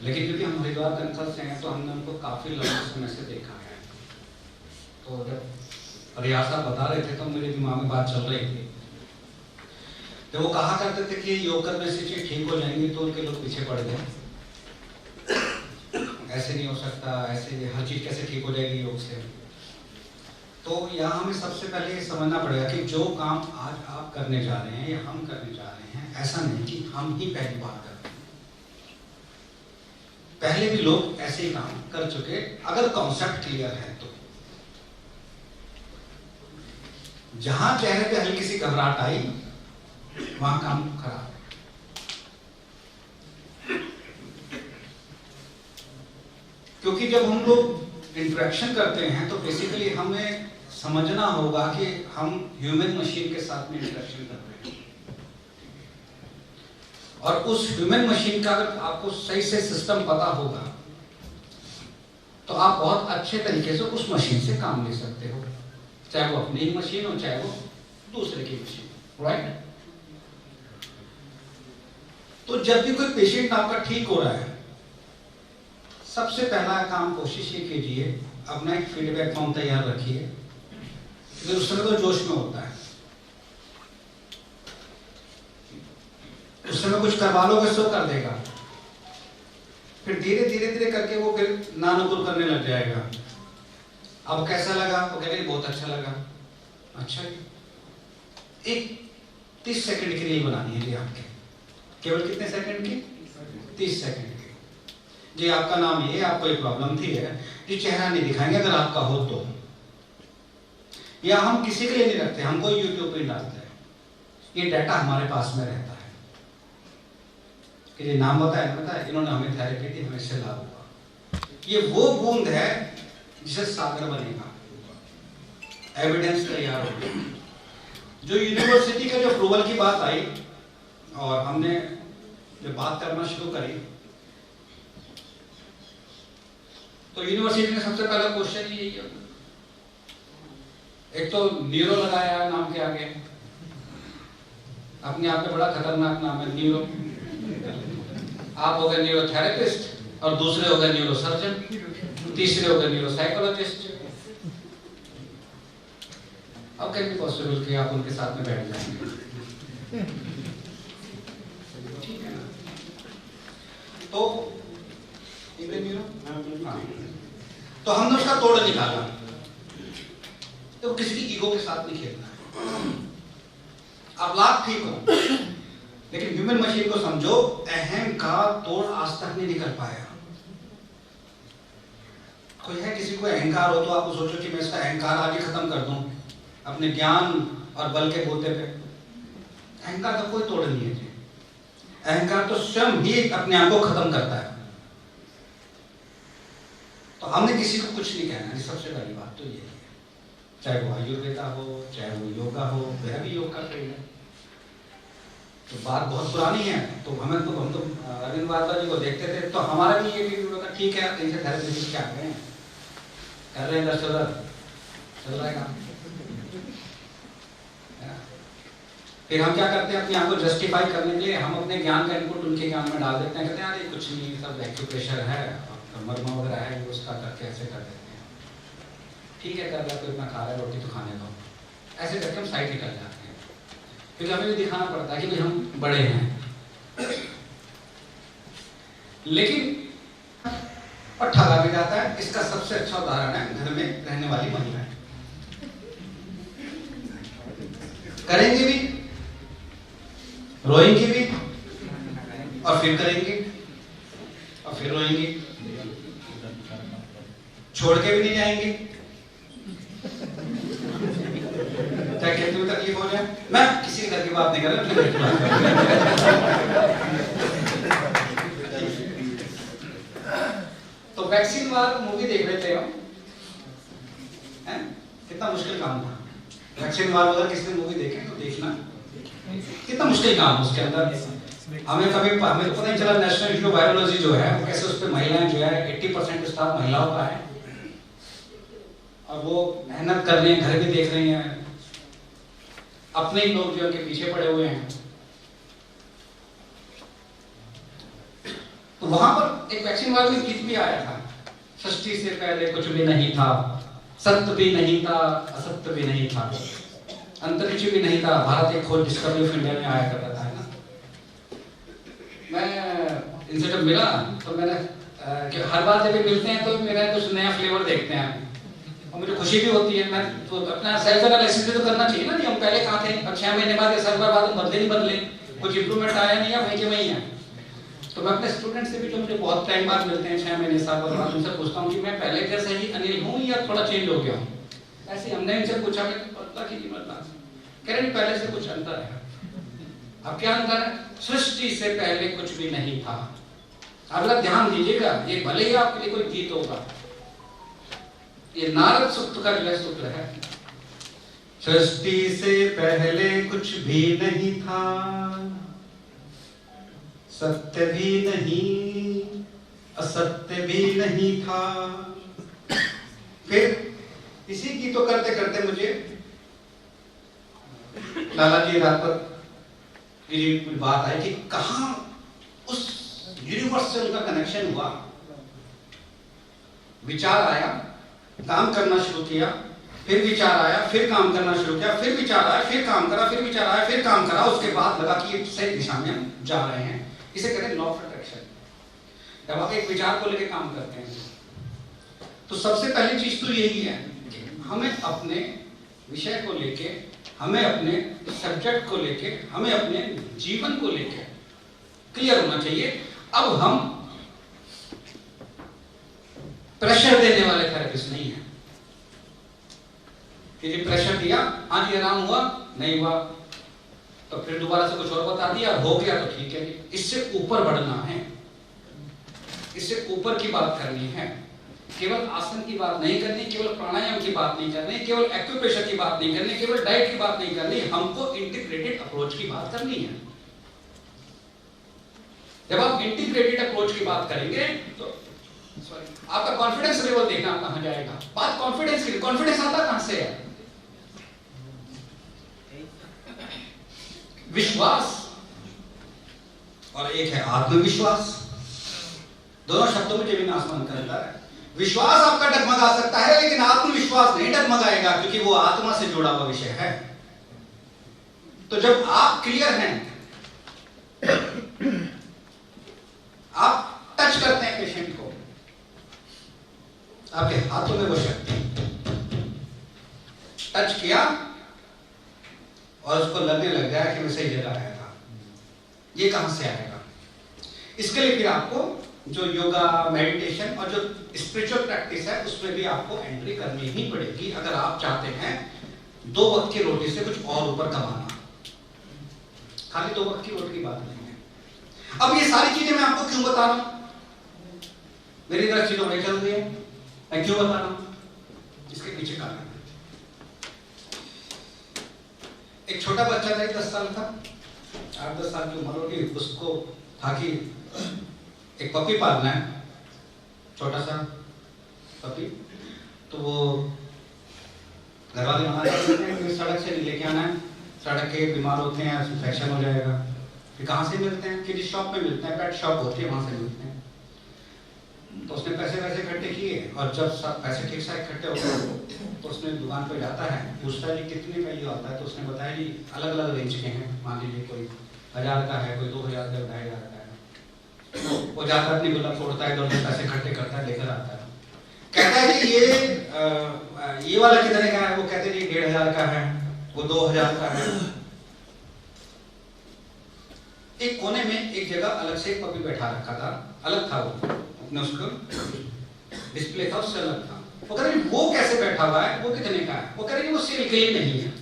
लेकिन क्योंकि हम हरिद्वार कनखल से हैं तो हमने उनको काफी लंबे समय से देखा है। तो जब रियाज साहब बता रहे थे तो मेरे दिमाग में बात चल रही थी, तो वो कहा करते थे कि योग करने से चीज ठीक हो जाएंगी, तो उनके लोग पीछे पड़ गए। ऐसे नहीं हो सकता, ऐसे हर चीज कैसे ठीक हो जाएगी योग से। तो यहाँ हमें सबसे पहले ये समझना पड़ेगा कि जो काम आज आप करने जा रहे हैं या हम करने जा रहे हैं, ऐसा नहीं कि हम ही पहली बार कर रहे हैं। पहले भी लोग ऐसे ही काम कर चुके, अगर कॉन्सेप्ट क्लियर है तो। जहां चेहरे पे हल्की सी घबराहट आई वहां काम खराब है। क्योंकि जब हम लोग इंटरेक्शन करते हैं तो बेसिकली हमें समझना होगा कि हम ह्यूमन मशीन के साथ में इंटरेक्शन कर रहे हैं, और उस ह्यूमन मशीन का अगर आपको सही से सिस्टम पता होगा तो आप बहुत अच्छे तरीके से उस मशीन से काम ले सकते हो, चाहे वो अपनी ही मशीन हो चाहे वो दूसरे की मशीन हो, राइट। तो जब भी कोई पेशेंट आपका ठीक हो रहा है सबसे पहला काम कोशिश ये कीजिए, अपना एक फीडबैक फॉर्म तैयार रखिए। फिर उस समय तो जोश में होता है, उस समय कुछ करवा लोगे सो कर देगा, फिर धीरे धीरे धीरे करके वो फिर नानुकुल करने लग जाएगा। अब कैसा लगा? वो कह रहे बहुत अच्छा लगा। अच्छा, एक 30 सेकंड की रील बनानी है जी आपके, केवल कितने सेकंड की? 30 सेकंड की। जी आपका नाम ये, आपको एक प्रॉब्लम थी है जी, चेहरा नहीं दिखाएंगे अगर आपका हो तो, या हम किसी के लिए नहीं रखते, हम कोई यूट्यूब पे डालते हैं, ये डाटा हमारे पास में रहता है कि ये नाम बताया इन्होंने हमें थेरेपी दी, हमें इससे लाभ हुआ। ये वो बूंद है जिसे सागर बनेगा, एविडेंस तैयार होगा। जो यूनिवर्सिटी का जो अप्रूवल की बात आई और हमने जब बात करना शुरू करी, तो यूनिवर्सिटी ने सबसे पहला क्वेश्चन यही किया, एक तो न्यूरो लगाया नाम के आगे, अपने आप में बड़ा खतरनाक नाम है न्यूरो। आप हो गए न्यूरोथेरेपिस्ट और दूसरे हो गए न्यूरो सर्जन, तीसरे हो गए न्यूरो साइकोलॉजिस्ट। अब कैसे पॉसिबल कि आप उनके साथ में बैठ जाएंगे? ठीक है ना? तो तो हमने उसका तोड़ निकाला, तो किसी की ईगो के साथ नहीं खेलना है। आप लाभ ठीक हो, लेकिन ह्यूमन मशीन को समझो, अहम का तोड़ आज तक नहीं निकल पाया। कोई है किसी को अहंकार हो तो आप सोचो कि मैं इसका अहंकार आज ही खत्म कर दूं अपने ज्ञान और बल के बोते पे। अहंकार का कोई तोड़ नहीं है जी। अहंकार तो स्वयं ही अपने आप को खत्म करता है। तो हमने किसी को कुछ नहीं कहना है, सबसे पहली बात तो ये है। चाहे वो आयुर्वेदा हो, चाहे वो योगा हो, मेरा भी योग कर रही है। तो बात बहुत पुरानी है, तो हम तो अरविंद भारद्वाज जी को देखते थे, तो हमारा भी ये भी होता ठीक है, इनसे थेरेपी क्या कर रहे हैं, कर रहे हैं 10,000 चल रहा है काम। फिर हम क्या करते हैं, अपने आप को जस्टिफाई करने के लिए हम अपने ज्ञान का इनपुट उनके ज्ञान में डाल देते हैं, कहते हैं यार ये कुछ नहीं, सब एक्यूप्रेशर है और मर्मा वगैरह है, उसका करके ऐसे कर देते हैं। ठीक है, कर रहा है तो इतना खा रहा है, रोटी तो खाने दो, ऐसे करके हम साइड निकल जाते हैं। क्योंकि हमें भी दिखाना पड़ता है कि भाई हम बड़े हैं। लेकिन और ठगा भी जाता है। इसका सबसे अच्छा उदाहरण है घर में रहने वाली महिलाएं। करेंगे भी, रोएंगे भी, और फिर करेंगे, और फिर रोएंगे, छोड़ के भी नहीं जाएंगे, चाहे कितनी भी तकलीफ हो जाए। मैं किसी के घर की बात नहीं कर रहा। तो वैक्सीन वार मूवी देख रहे थे हम, कितना मुश्किल काम था। वैक्सीन वार अगर किसी ने मूवी देखे तो देखना, कितना मुश्किल काम उसके अंदर। हमें कभी हमें पता नहीं चला नेशनल इंस्टीट्यूट ऑफ वायरोलॉजी जो है वो कैसे उस पर महिलाएं जो है 80% स्टाफ महिलाओं का है, और वो मेहनत कर रही हैं, घर भी देख रही हैं, अपने ही लोग जो उनके पीछे पड़े हुए हैं। तो वहां पर एक वैक्सीन वाले में गीत भी आया था, सृष्टि से पहले कुछ भी नहीं था, सत्य भी नहीं था, असत्य भी नहीं था, अंतरिक्ष भी नहीं था, भारत एक खोज डिस्कवरी ऑफ इंडिया में आया करता था ना। मैं इनसे जब मिला तो मैंने हर बार जब मिलते हैं तो मेरा कुछ नया फ्लेवर देखते हैं और मुझे खुशी भी होती है। मैं तो अपना सेल्फ एनालिसिस भी तो करना चाहिए ना कि हम पहले कहाँ थे, अब 6 महीने बाद या 7 बार बाद बदले नहीं बदले, कुछ इंप्रूवमेंट आया नहीं है, वहीं के वहीं है। तो मैं अपने स्टूडेंट से भी जो मुझे बहुत टाइम बाद मिलते हैं, 6 महीने 7 बार बाद, उनसे पूछता हूँ कि मैं पहले जैसे ही अनिल हूँ या थोड़ा चेंज हो गया हूँ। ऐसे हमने इनसे पूछा कि पता की नहीं बदला, कह रहे पहले से कुछ अंतर है। अब क्या अंतर है? सृष्टि से पहले कुछ भी नहीं था। अगला ध्यान दीजिएगा, ये भले ही आपके लिए कोई गीत होगा, ये नारद सूक्त का जो सूत्र है, सृष्टि से पहले कुछ भी नहीं था, सत्य भी नहीं, असत्य भी नहीं था। फिर इसी गीतों करते करते मुझे लाला जी रात पर बात आई कि कहां उस यूनिवर्स से उनका कनेक्शन हुआ विचार आया, काम करना शुरू किया, फिर विचार आया, फिर काम करना शुरू किया, फिर विचार आया, फिर काम करा, फिर विचार आया, फिर काम करा, उसके बाद लगा कि ये सही दिशा में हम जा रहे हैं। इसे कहते हैं लॉ ऑफ अट्रैक्शन। जब आप एक विचार को लेकर काम करते हैं तो सबसे पहली चीज तो यही है कि हमें अपने विषय को लेके, हमें अपने सब्जेक्ट को लेके, हमें अपने जीवन को लेके क्लियर होना चाहिए। अब हम प्रेशर देने वाले थेरेपिस्ट नहीं है कि जी प्रेशर दिया, हाँ जी आराम हुआ, नहीं हुआ तो फिर दोबारा से कुछ और बता दिया, हो गया तो ठीक है। इससे ऊपर बढ़ना है, इससे ऊपर की बात करनी है। केवल आसन की बात नहीं करनी, केवल प्राणायाम की बात नहीं करनी, केवल एक्यूप्रेशर की बात नहीं करनी, केवल डाइट की बात नहीं करनी, हमको इंटीग्रेटेड अप्रोच की बात करनी है। जब आप इंटीग्रेटेड अप्रोच की बात करेंगे तो आपका कॉन्फिडेंस लेवल देखना कहां जाएगा। बात कॉन्फिडेंस की, कॉन्फिडेंस आता कहां से है? विश्वास और एक है आत्मविश्वास। दोनों शब्दों में जमीन आसमान का अंतर है। विश्वास आपका डगमगा सकता है लेकिन आत्मविश्वास नहीं डगमगाएगा, क्योंकि वो आत्मा से जुड़ा हुआ विषय है। तो जब आप क्लियर हैं, आप टच करते हैं पेशेंट को, आपके हाथों में वो शक्ति, टच किया और उसको लगने लग गया कि मैं सही जगह आया था। ये कहां से आएगा? इसके लिए फिर आपको जो योगा, मेडिटेशन और जो स्पिरिचुअल प्रैक्टिस है उसमें भी आपको एंट्री करनी ही पड़ेगी, अगर आप चाहते हैं 2 वक्त की रोटी से कुछ और ऊपर कमाना। खाली 2 वक्त की रोटी की बात नहीं है। अब ये सारी चीजें मैं आपको क्यों बता रहा हूं? मेरी तरफ चीजों नहीं चल रही है, मैं क्यों बता रहा हूं? इसके पीछे कारण है। एक छोटा बच्चा था, 10 साल का, 8-10 साल की उम्र होगी, उसको था कि एक पपी पालना है, छोटा सा पपी। तो वो घर वाले मना करते हैं कि सड़क से नहीं लेके आना है, सड़क के बीमार होते हैं, इन्फेक्शन हो जाएगा। फिर कहाँ से मिलते हैं? किसी शॉप में मिलते हैं, पेट शॉप होती है, वहां से मिलते हैं। तो उसने पैसे वैसे इकट्ठे किए और जब सब पैसे ठीक से इकट्ठे हो गए तो उसने दुकान पर जाता है, पूछता है जी कितने का ये आता है? तो उसने बताया जी अलग अलग रेंज के हैं, मान लीजिए कोई 1000 का है, कोई 2000 का, 2500 का है। वो जाकर अपनी गुल्लक तोड़ता है, दोनों पैसे इकट्ठे करता है, लेकर आता है, कहता है कि ये वाला कितने का है? वो कहते हैं जी 1500 का है, वो 2000 का है। एक कोने में एक जगह अलग से एक पपी बैठा रखा था, अलग था वो, अपने उसको डिस्प्ले था उससे अलग था। वो कह रहे वो कैसे बैठा हुआ है, वो कितने का है? वो कह रहे वो सेल के लिए नहीं है।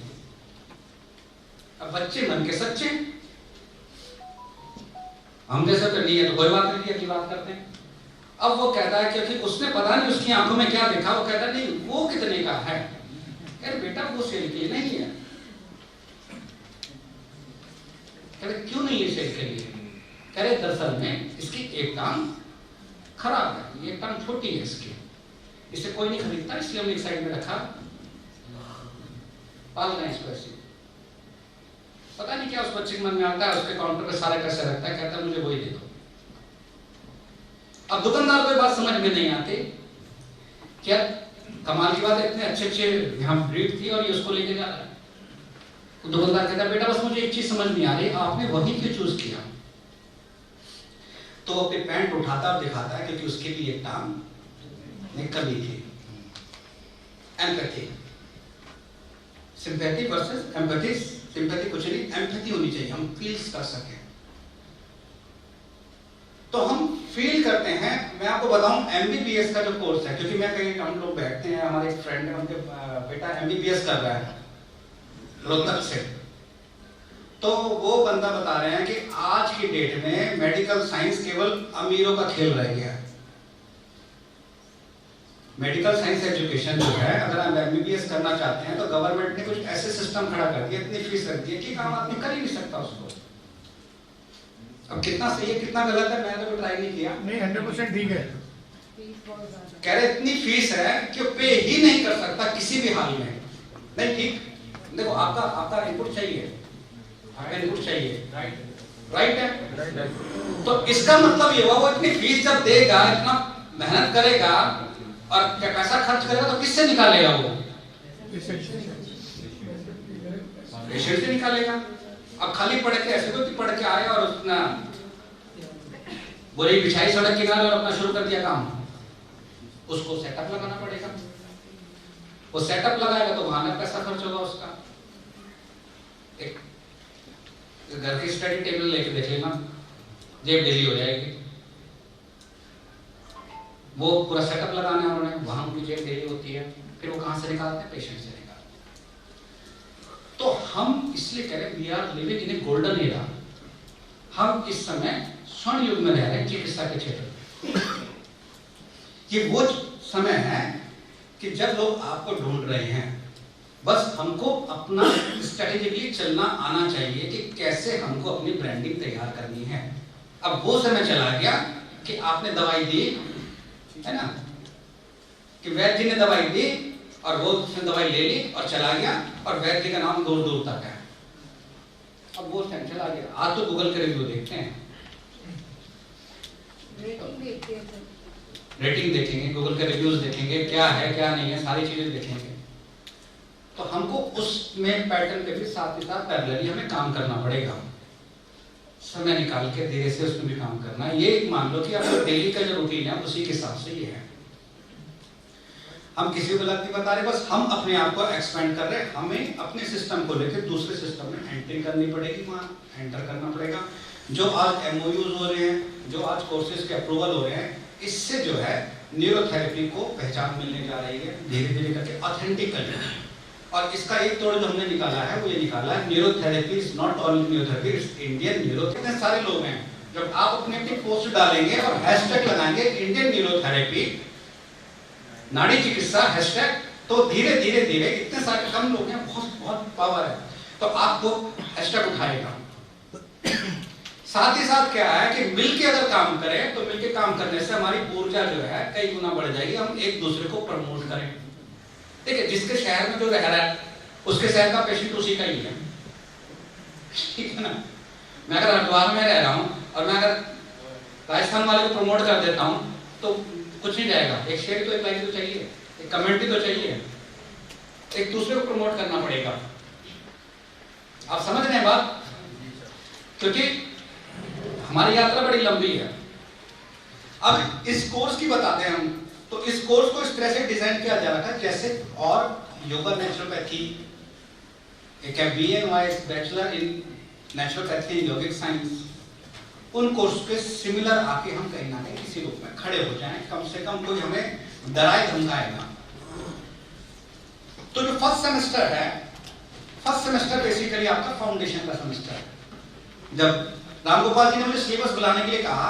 अब बच्चे मन के सच्चे, हम जैसा तो नहीं है तो कोई बात नहीं, अगली बात करते हैं। अब वो कहता है क्योंकि उसने पता नहीं उसकी आंखों में क्या देखा, वो कहता नहीं वो कितने का है? कह रहे बेटा वो सेल के लिए नहीं है। कह रहे क्यों नहीं है सेल के लिए? कह रहे दरअसल में इसकी एक टांग खराब है, ये टांग छोटी है इसकी, इसे कोई नहीं खरीदता, इसलिए हमने एक साइड में रखा, पाल रहे हैं इसको ऐसे। पता नहीं क्या उस बच्चे के मन में आता है, उसके काउंटर पे सारे पैसे रखता है, कहता है मुझे वही दे दो। अब दुकानदार को बात समझ में नहीं आती, क्या कमाल की बात है, इतने अच्छे अच्छे यहाँ ब्रीड थी और ये उसको लेके जा रहा है। तो दुकानदार कहता है बेटा बस मुझे एक चीज समझ नहीं आ रही, आपने वही क्यों चूज किया? तो अपने पैंट उठाता और दिखाता है क्योंकि उसके भी एक टांग में कमी थी। Empathy, sympathy versus empathy. Sympathy कुछ नहीं, एम्पैथी होनी चाहिए, हम फील्स कर सकें। तो हम फील करते हैं। मैं आपको बताऊं एमबीबीएस का जो कोर्स है, क्योंकि मैं कहीं हम लोग बैठते हैं, हमारे एक फ्रेंड है, उनके बेटा एमबीबीएस कर रहा है रोहतक से। तो वो बंदा बता रहे हैं कि आज की डेट में मेडिकल साइंस केवल अमीरों का खेल रह गया है। मेडिकल साइंस एजुकेशन जो है, अगर आप एमबीबीएस करना चाहते हैं तो गवर्नमेंट ने कुछ ऐसे सिस्टम खड़ा कर दिया, इतनी फीस रख दी है कि काम आदमी कर ही नहीं सकता उसको। अब कितना सही है कितना गलत है मैंने तो ट्राई नहीं किया। नहीं 100% ठीक है। कह रहे इतनी फीस है कि पे ही नहीं कर सकता किसी भी हाल में। नहीं ठीक, देखो आपका इनपुट चाहिए, आपका इनपुट चाहिए, राइट है। तो इसका मतलब ये हुआ वो इतनी फीस जब देगा, इतना मेहनत करेगा, और क्या पैसा खर्च करेगा तो किससे निकालेगा वो? पेशेंट से निकालेगा। अब खाली पढ़ के ऐसे तो पढ़ के आए और अपना बोरी बिछाई सड़क किनारे और अपना शुरू कर दिया काम, उसको सेटअप लगाना पड़ेगा। वो सेटअप लगाएगा तो वहां में पैसा खर्च होगा उसका। एक घर की स्टडी टेबल लेके देख लेना, जेब डेली हो जाएगी। वो पूरा सेटअप लगाना है उन्होंने, वहां उनकी जेब डेली होती है। फिर वो कहां से निकालते हैं? पेशेंट से निकालते हैं। तो हम इसलिए कह रहे हैं we are living in a golden era. हम इस समय स्वर्ण युग में रह रहे हैं चिकित्सा के क्षेत्र में। ये वो समय है कि जब लोग आपको ढूंढ रहे हैं, बस हमको अपना स्ट्रेटेजिकली चलना आना चाहिए कि कैसे हमको अपनी ब्रांडिंग तैयार करनी है। अब वो समय चला गया कि आपने दवाई दी है ना, कि वैद्य जी ने दवाई दी और वो उसने दवाई ले ली और चला गया और वैद्य जी का नाम दूर दूर तक है। अब वो टाइम चला गया। आज तो गूगल के रिव्यू देखते हैं, रेटिंग देखेंगे, गूगल के रिव्यूज देखेंगे, क्या है क्या नहीं है, सारी चीजें देखेंगे। तो हमको उसमें पैटर्न पे भी साथ ही साथ पैरेलली हमें काम करना पड़ेगा। समय निकाल के धीरे से उसमें भी काम करना है। ये मान लो कि आपका डेली का जो रूटीन है उसी के हिसाब से ये है। हम किसी को गलती बता रहे, बस हम अपने आप को एक्सपेंड कर रहे हैं। हमें अपने सिस्टम को लेकर दूसरे सिस्टम में एंट्री करनी पड़ेगी, वहां एंटर करना पड़ेगा। जो आज एमओयूज हो रहे हैं, जो आज कोर्सेज के अप्रूवल हो रहे हैं, इससे जो है न्यूरोथेरेपी को पहचान मिलने जा रही है धीरे धीरे करके ऑथेंटिकली। और इसका एक तोड़ जो हमने निकाला है वो ये निकाला है, neurotherapy is not only neurotherapy, it's Indian neuro. कितने सारे लोग हैं, जब आप अपने अपनी पोस्ट डालेंगे और हैशटैग लगाएंगे इंडियन न्यूरोथेरेपी नाड़ी चिकित्सा हैशटैग, तो धीरे धीरे धीरे इतने सारे कम लोग हैं, बहुत बहुत पावर है, तो आपको हैशटैग उठाएगा। साथ ही साथ क्या है कि मिलके अगर काम करें तो मिलके काम करने से हमारी ऊर्जा जो है कई गुना बढ़ जाएगी। हम एक दूसरे को प्रमोट करें। ठीक है, जिसके शहर में जो रह रहा है उसके शहर का पेशेंट उसी का ही है, ठीक है ना। मैं अगर हरिद्वार में रह रहा हूं और मैं अगर राजस्थान वाले को प्रमोट कर देता हूं तो कुछ नहीं जाएगा। एक शेयर तो, एक लाइक तो चाहिए, एक कमेंट तो चाहिए, एक दूसरे को प्रमोट करना पड़ेगा। आप समझ रहे हैं बात? क्योंकि हमारी यात्रा बड़ी लंबी है। अब इस कोर्स की बताते हैं हम, तो इस कोर्स को इस तरह से डिजाइन किया जा रहा है जैसे और योगा नेचुरोपैथी, एक है BNY bachelor in naturopathy yogic science, उन कोर्स के सिमिलर आके हम कहीं ना कहीं किसी रूप में खड़े हो जाएं, कम से कम कोई हमें डराए धमकाए ना। तो जो फर्स्ट सेमेस्टर है, फर्स्ट सेमेस्टर बेसिकली आपका फाउंडेशन का सेमेस्टर है। जब रामगोपाल जी ने मुझे सिलेबस बुलाने के लिए कहा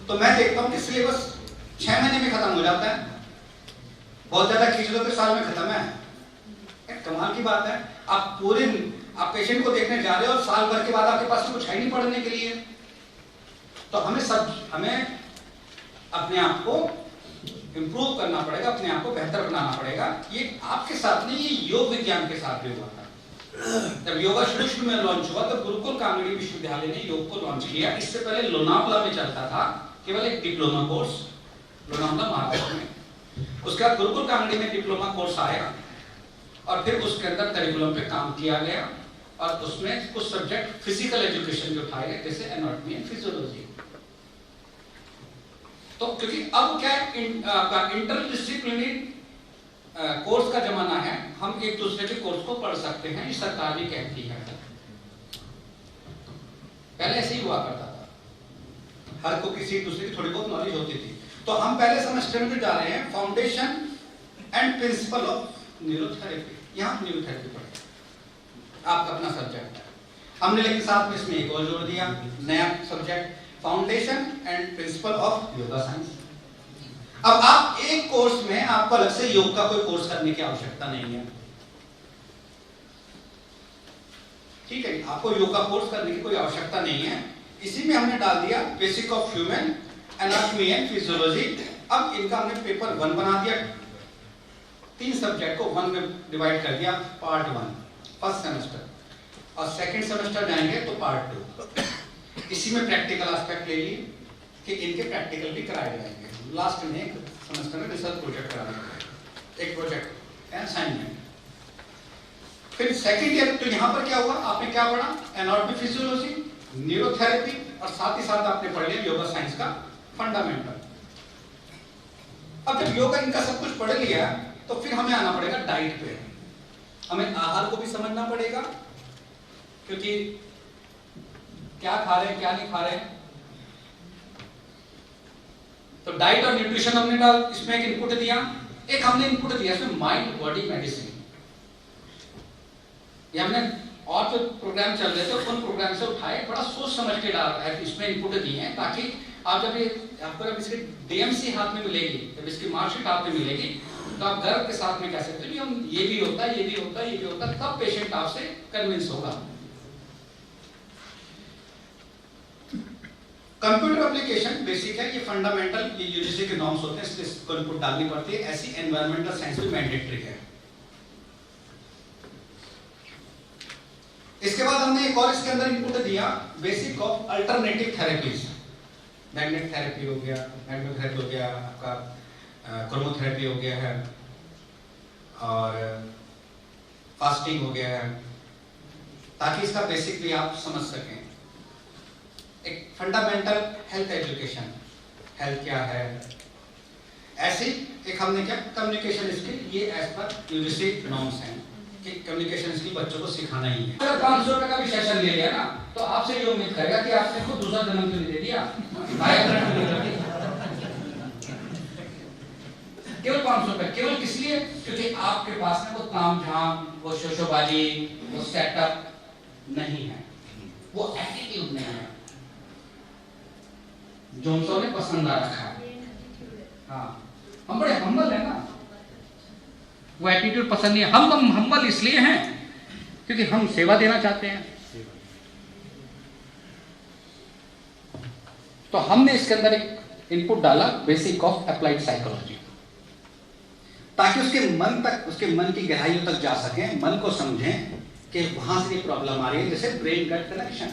तो मैं देखता हूं कि सिलेबस 6 महीने में खत्म हो जाता है, बहुत ज्यादा खींच लो तो साल में खत्म है। एक कमाल की बात है, आप पेशेंट को देखने जा रहे हो और साल भर के बाद आपके पास कुछ है नहीं पढ़ने के लिए। तो हमें अपने आप को इंप्रूव करना पड़ेगा, अपने आप को बेहतर बनाना पड़ेगा। ये आपके साथ नहीं, ये योग विज्ञान के साथ भी हुआ था। जब योगा शुरू में लॉन्च हुआ तो गुरुकुल कांगड़ी विश्वविद्यालय ने योग को लॉन्च किया। इससे पहले लोनावला में चलता था केवल एक डिप्लोमा कोर्स, लोनावला महाराष्ट्र में। उसके बाद गुरुकुल कांगड़ी में डिप्लोमा कोर्स आया और फिर उसके अंदर करिकुलम पे काम किया गया और उसमें कुछ सब्जेक्ट फिजिकल एजुकेशन जो उठाए गए जैसे एनाटॉमी एंड फिजियोलॉजी। तो क्योंकि अब क्या इंटरडिसिप्लिनरी कोर्स का जमाना है, हम एक दूसरे के कोर्स को पढ़ सकते हैं, ये सरकार भी कहती है। पहले ऐसे ही हुआ करता था, हर को किसी दूसरे की थोड़ी बहुत नॉलेज होती थी। तो हम पहले सेमेस्टर में जा रहे हैं foundation and principle of neurotherapy. यहाँ न्यूरोथेरेपी पढ़ें, आपका अपना सब्जेक्ट है। हमने लेकिन साथ में इसमें एक और जोड़ दिया, नया subject foundation and principle of yoga science. अब आप एक कोर्स में आपको अलग से योग का कोई कोर्स करने की आवश्यकता नहीं है, ठीक है। आपको योग का कोर्स करने की कोई आवश्यकता नहीं है। इसी में हमने डाल दिया basic of human anatomy and physiology. अब इनका हमने पेपर 1 बना दिया, 3 सब्जेक्ट को 1 में डिवाइड कर दिया। पार्ट 1 फर्स्ट सेमेस्टर और सेकंड सेमेस्टर जाएंगे तो पार्ट 2। इसी में प्रैक्टिकल एस्पेक्ट ले लिए कि इनके प्रैक्टिकल भी कराए जाएंगे। लास्ट में सेमेस्टर में रिसर्च प्रोजेक्ट कराना पड़ेगा, एक प्रोजेक्ट असाइनमेंट। फिर सेकंड ईयर तो यहाँ पर क्या हुआ, आपने क्या पढ़ा, एनाटॉमी फिजियोलॉजी, न्यूरोथेरेपी और साथ ही साथ आपने पढ़ लिया योगा साइंस का फंडामेंटल। अब जब योगा इनका सब कुछ पढ़ लिया तो फिर हमें आना पड़ेगा डाइट पे। हमें आहार को भी समझना पड़ेगा, क्योंकि क्या खा रहे हैं क्या नहीं खा रहे हैं। तो डाइट और न्यूट्रिशन हमने इसमें एक इनपुट दिया, एक हमने इनपुट दिया इसमें माइंड बॉडी मेडिसिन। ये हमने और जो प्रोग्राम चल रहे थे उन प्रोग्राम से उठाए, बड़ा सोच समझ के इसमें इनपुट दिए हैं, ताकि आप जब आपको जब इसकी डीएमसी हाथ में मिलेगी, जब इसकी मार्कशीट हाथ में मिलेगी, तो आप गर्व के साथ में कह सकते हो हम ये भी होता है, ये भी होता है, ये भी होता है, तब पेशेंट आपसे कन्विंस होगा। कंप्यूटर एप्लीकेशन बेसिक है, ये फंडामेंटल, ये यूजीसी के नॉर्म्स होते हैं, इसलिए इसको इनपुट डालनी पड़ती है। ऐसी एनवायरमेंटल साइंस भी मैंडेटरी है। इसके बाद हमने एक और इसके अंदर इनपुट दिया, basic of alternative therapies. Magnet therapy हो गया, मैग्नेटोथेरेपी हो गया, आपका क्रोमोथेरेपी हो गया है, और फास्टिंग हो गया है, ताकि इसका बेसिक भी आप समझ सकें। एक फंडामेंटल हेल्थ एजुकेशन, हेल्थ क्या है। ऐसे एक हमने क्या, कम्युनिकेशन स्किल, ये एज पर यूजीसी नॉर्म्स हैं कि कम्युनिकेशन स्किल बच्चों को सिखाना ही है। अगर 500 रुपए का भी सेशन ले लिया ना, तो आपसे ये उम्मीद करेगा कि आपने खुद दूसरा जन्म क्यों नहीं दे दिया, केवल 500 रुपए, केवल किस लिए, क्योंकि आपके पास में वो तामझाम, वो शोशोबाजी, वो सेटअप नहीं है, वो एटीट्यूड नहीं है जो ने पसंद आ रखा है। हाँ, हम बड़े हम्बल है ना, वो एटीट्यूड पसंद नहीं है। हम हम्बल इसलिए हैं क्योंकि हम सेवा देना चाहते हैं। तो हमने इसके अंदर एक इनपुट डाला, बेसिक ऑफ अप्लाइड साइकोलॉजी, ताकि उसके मन तक, उसके मन की गहराइयों तक जा सके, मन को समझें कि वहां से प्रॉब्लम आ रही है। जैसे ब्रेन गट कनेक्शन,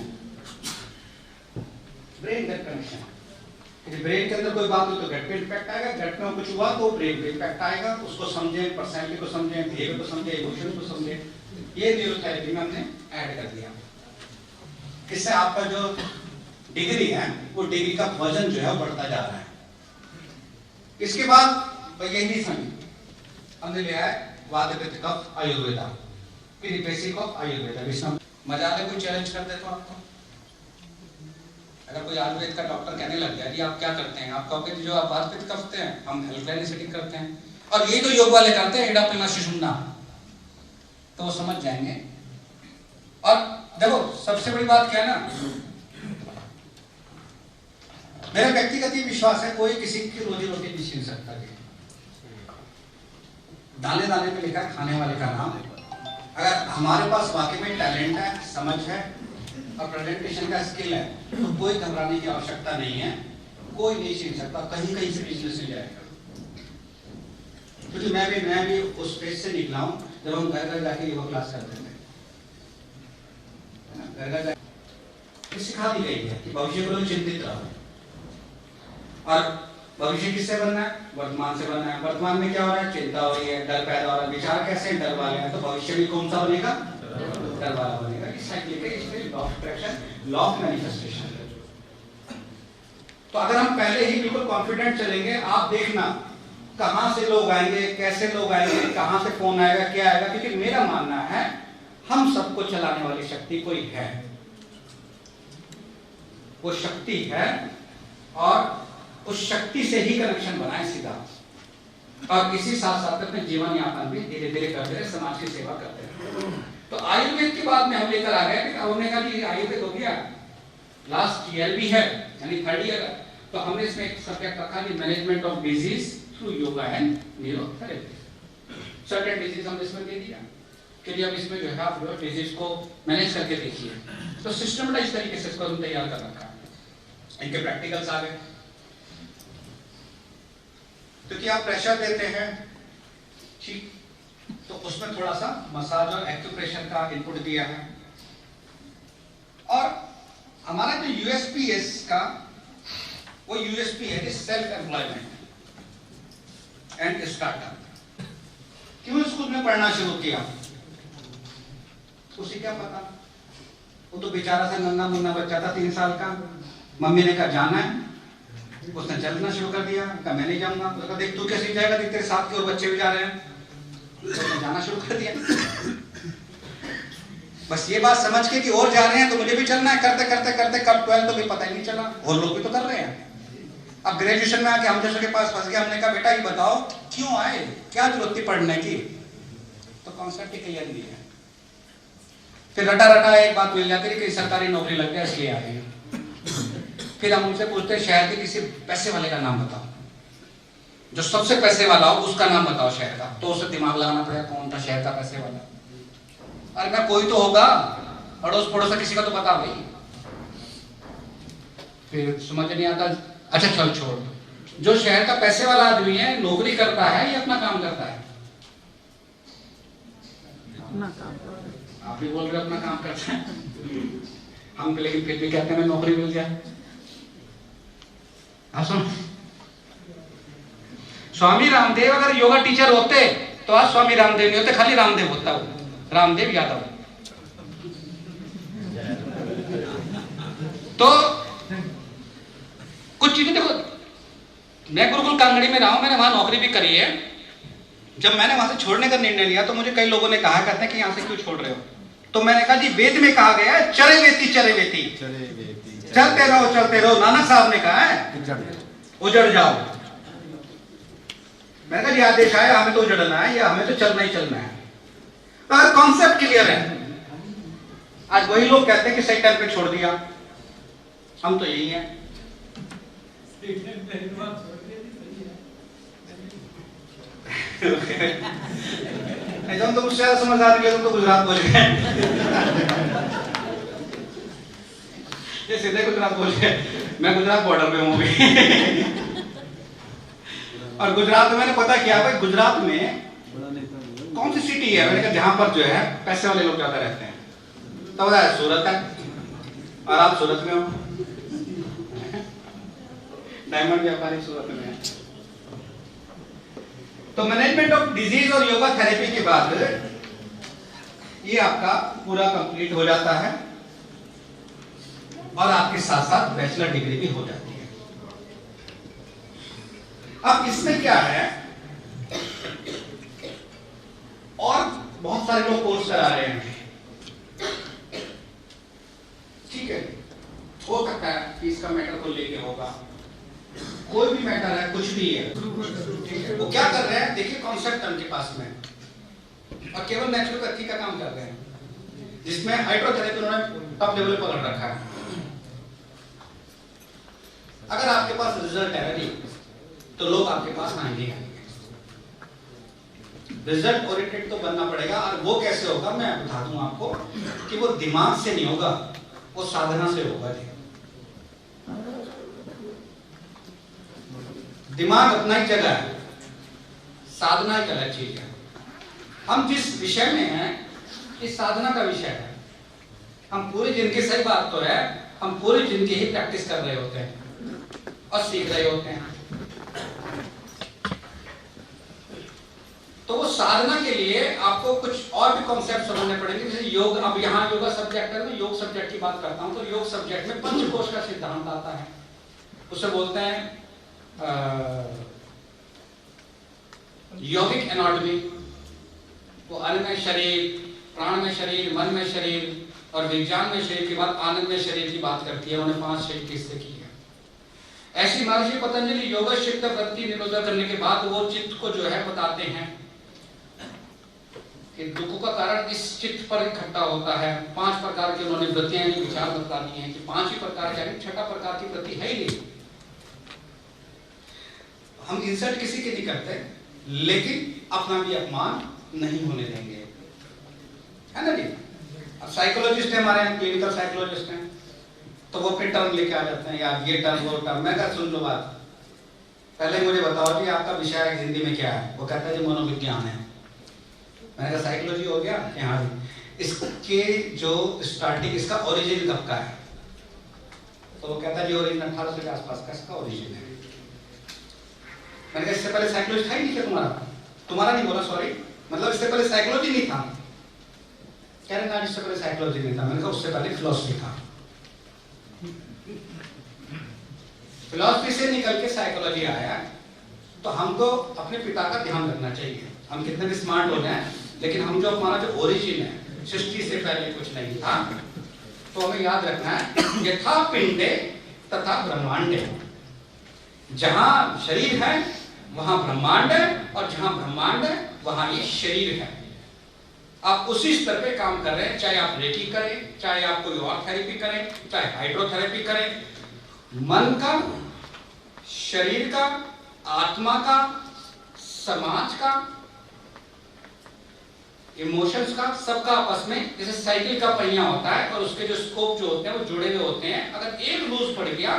ब्रेन गट कनेक्शन, ब्रेन के अंदर कोई बात हो तो गट पे इम्पैक्ट आएगा, गट में कुछ हुआ तो ब्रेन पे इम्पैक्ट आएगा। उसको समझें, पर्सनैलिटी को समझें, बिहेवियर को समझें, इमोशन को समझें। ये न्यूरोथेरेपी में हमने ऐड कर दिया। इससे आपका जो डिग्री है वो डिग्री का वजन जो है बढ़ता जा रहा है। इसके बाद यही नहीं समझ, हमने लिया है वाद पित्त कफ आयुर्वेदा, फिर बेसिक ऑफ आयुर्वेदा। मजा आता है, कोई चैलेंज कर दे तो आपको, अगर कोई आयुर्वेद का डॉक्टर कहने लग गया जी आप क्या करते हैं, आप कहोगे जो आप वात पित्त कफ हैं, हम हेल्पलाइन सेटिंग करते हैं, और यही तो योग वाले करते हैं, एडा पिलना शिशुमना, तो वो समझ जाएंगे। और देखो सबसे बड़ी बात क्या है ना, मेरा व्यक्तिगत ये विश्वास है, कोई किसी की रोजी रोटी नहीं छीन सकता। दाने दाने पे लिखा खाने वाले का नाम। अगर हमारे पास वाकई में टैलेंट है, समझ है और प्रेजेंटेशन का स्किल है, तो कोई घबराने की आवश्यकता नहीं है। कोई नहीं छीन सकता, कहीं कहीं से बिजनेस मिल जाएगा। क्योंकि मैं भी उस फेज से निकला हूं जब हम घर घर जाके योगा क्लास करते थे। घर घर जाके सिखा दी गई है कि भविष्य को चिंतित रहो, और भविष्य किससे बनना है, वर्तमान से बनना है। वर्तमान में क्या हो रहा है, चिंता हो रही है, डर पैदा हो रहा है, विचार कैसे हैं, डर वाले हैं, तो भविष्य भी कौन सा बनेगा, डर वाला बनेगा। इस साइकिल के इसमें law of attraction, law of manifestation. तो अगर हम पहले ही बिल्कुल कॉन्फिडेंट चलेंगे, आप देखना कहां से लोग आएंगे, कैसे लोग आएंगे, कहां से फोन आएगा, क्या आएगा। क्योंकि मेरा मानना है हम सबको चलाने वाली शक्ति कोई है, वो शक्ति है, और उस शक्ति से ही कनेक्शन बनाए सीधा, और इसी साथ साथ अपने जीवन यापन भी धीरे धीरे करते रहे, समाज की सेवा करते रहे। तो आयुर्वेद के बाद में हम लेकर आ गए, हमने कहा कि आयुर्वेद हो गया, लास्ट ईयर भी है यानी थर्ड ईयर, तो हमने इसमें एक सब्जेक्ट रखा कि management of disease through yoga and neurotherapy. Certain disease हमने इसमें दे दिया कि अब इसमें जो है आप जो डिजीज को मैनेज करके देखिए। तो सिस्टमटाइज तरीके से इसको हम तैयार कर रखा है। इनके प्रैक्टिकल्स आ गए, क्योंकि आप प्रेशर देते हैं, ठीक, तो उसमें थोड़ा सा मसाज और एक्यूप्रेशर का इनपुट दिया है। और हमारा जो यूएसपी है इसका, वो यूएसपी है सेल्फ एम्प्लॉयमेंट। And startup. क्यों स्कूल में पढ़ना शुरू किया? उसे क्या पता, वो तो बेचारा सा नन्हा मुन्ना बच्चा था 3 साल का। मम्मी ने कहा जाना है, उसने चलना शुरू कर दिया। कहा मैं नहीं जाऊंगा। उसने कहा देख तू कैसे जाएगा, देख तेरे साथ के और बच्चे भी जा रहे हैं। उसने जाना शुरू कर दिया। बस ये बात समझ के कि और जा रहे हैं तो मुझे भी चलना है। करते करते करते कब 12 तो भी पता ही नहीं चला, और लोग भी तो कर रहे हैं। अब ग्रेजुएशन में आके हम जैसे के पास फंस गया। हमने कहा बेटा ये बताओ क्यों आए, क्या जरूरत थी पढ़ने की? तो कॉन्सेप्ट ही क्लियर नहीं है। फिर रटा रटा एक बात मिल जाती है कि सरकारी नौकरी लग जाए इसलिए आ गए। फिर हम उनसे पूछते हैं शहर के किसी पैसे वाले का नाम बताओ, जो सबसे पैसे वाला हो उसका नाम बताओ शहर का। तो उसे दिमाग लगाना पड़ेगा कौन था शहर का पैसे वाला। अरे मैं कोई तो होगा, अड़ोस पड़ोस किसी का तो बता भाई। फिर समझ नहीं आता। अच्छा चल छोड़, जो शहर का पैसे वाला आदमी है नौकरी करता है या अपना काम करता है? आप भी बोल रहे हो अपना काम करते हैं, हम लेकिन फिर भी कहते हैं नौकरी मिल जाए। आप सुनो, स्वामी रामदेव अगर योगा टीचर होते तो आज स्वामी रामदेव नहीं होते, खाली रामदेव होता, वो रामदेव यादव। तो कुछ चीजें देखो, मैं गुरुकुल कांगड़ी में रहा हूं, मैंने वहां नौकरी भी करी है। जब मैंने वहां से छोड़ने का निर्णय लिया तो मुझे कई लोगों ने कहा करते हैं कि यहां से क्यों छोड़ रहे हो? तो मैंने कहा जी वेद में कहा गया है चरे वेती चलते रहो। नानक साहब ने कहा है उजड़ जाओ। मैंने कहा जी आदेश आया हमें तो उजड़ना है या हमें तो चलना ही चलना है। तो कॉन्सेप्ट क्लियर है। आज वही लोग कहते हैं कि सही टाइम पे छोड़ दिया, हम तो यही हैं। तुम तो मुझसे ज्यादा समझदार नहीं, तुम तो गुजरात बोल गए। ये सीधे गुजरात बोल गए। मैं गुजरात बॉर्डर पे हूँ अभी। और गुजरात में मैंने पता किया भाई गुजरात में कौन सी सिटी है, मैंने कहा जहां पर जो है पैसे वाले लोग ज्यादा रहते हैं। तो बताया सूरत है, और आप सूरत में हो। डायमंड व्यापारी सूरत में है। तो मैनेजमेंट ऑफ डिजीज और योगा थेरेपी के बाद ये आपका पूरा कंप्लीट हो जाता है, और आपके साथ साथ बैचलर डिग्री भी हो जाती है। अब इसमें क्या है, और बहुत सारे लोग कोर्स करा रहे हैं, ठीक है, हो सकता है फीस का मैटर को लेके होगा, कोई भी मैटर है, कुछ भी है, ठीक है। वो क्या कर रहे हैं देखिए, कॉन्सेप्ट उनके पास में, और केवल नेचुरोपैथी का काम कर रहे हैं, जिसमें हाइड्रोथेरेपी उन्होंने टॉप लेवल पर पकड़ रखा है। अगर आपके पास रिजल्ट है रेडी, तो लोग आपके पास आएंगे। रिजल्ट ओरिएंटेड तो बनना पड़ेगा, और वो कैसे होगा मैं बता दूं आपको कि वो दिमाग से नहीं होगा, वो साधना से होगा। दिमाग अपना ही जगह है, साधना एक अलग चीज है। हम जिस विषय में हैं, इस साधना का विषय है। हम पूरी जिंदगी, सही बात तो है, हम पूरी जिंदगी ही प्रैक्टिस कर रहे होते हैं और सीख रहे होते हैं। तो वो साधना के लिए आपको कुछ और भी कॉन्सेप्ट समझने पड़ेंगे। जैसे योग, अब यहाँ योगा सब्जेक्ट है, मैं योग सब्जेक्ट की बात करता हूँ। तो योग सब्जेक्ट में पंचकोश का सिद्धांत आता है, उसे बोलते हैं यौगिक एनाटॉमी। वो अन्न में शरीर, प्राण में शरीर, मन में शरीर और विज्ञान में शरीर के बाद आनंद में शरीर की बात करती है। उन्होंने 5 शरीर किससे की है। ऐसी महर्षि पतंजलि योग चित्त वृत्ति निरोधन करने के बाद वो चित्त को जो है बताते हैं कि दुखों का कारण इस चित्त पर इकट्ठा होता है। 5 प्रकार की उन्होंने वृत्तियां यानी विचार बता दी हैं कि 5 ही प्रकार के, छठा प्रकार की वृत्ति है ही नहीं। हम इंसल्ट किसी के नहीं करते, लेकिन अपना भी अपमान नहीं होने देंगे, है ना जी। अब साइकोलॉजिस्ट है हमारे यहाँ, क्लिनिकल साइकोलॉजिस्ट हैं, तो वो फिर टर्म लेके आ जाते हैं, यार ये टर्म वो टर्म। मैं कहा सुन लो बात, पहले मुझे बताओ कि आपका विषय हिंदी में क्या है। वो कहता है जी मनोविज्ञान है। मैंने कहा साइकोलॉजी हो गया कि हाँ जी। इसके जो स्टार्टिंग, इसका ओरिजिन कब का है? तो वो कहता है जी ओरिजिन 1800 के आसपास का इसका ओरिजिन है। मैंने कहा इससे पहले साइकोलॉजी था ही नहीं क्या तुम्हारा नहीं बोला, सॉरी, मतलब इससे पहले साइकोलॉजी नहीं था। कह रहे ना इससे पहले साइकोलॉजी नहीं था। मैंने कहा उससे पहले फिलॉसफी था। फिलॉसफी से निकल के साइकोलॉजी आया। तो हमको अपने पिता का ध्यान रखना चाहिए। हम कितने भी स्मार्ट हो जाएं, लेकिन हम जो हमारा जो ओरिजिन है, सृष्टि से पहले कुछ नहीं था, तो हमें याद रखना है यथा पिंडे तथा ब्रह्मांडे। जहां शरीर है वहां ब्रह्मांड है, और जहां ब्रह्मांड है वहां ये शरीर है। आप उसी स्तर पे काम कर रहे हैं, चाहे आप रेकी करें, चाहे आप कोई और थेरेपी करें, चाहे हाइड्रोथेरेपी करें। मन का, शरीर का, आत्मा का, समाज का, इमोशंस का, सबका आपस में जैसे साइकिल का पहिया होता है और उसके जो स्कोप जो होते हैं वो जुड़े हुए होते हैं। अगर एक लूज पड़ गया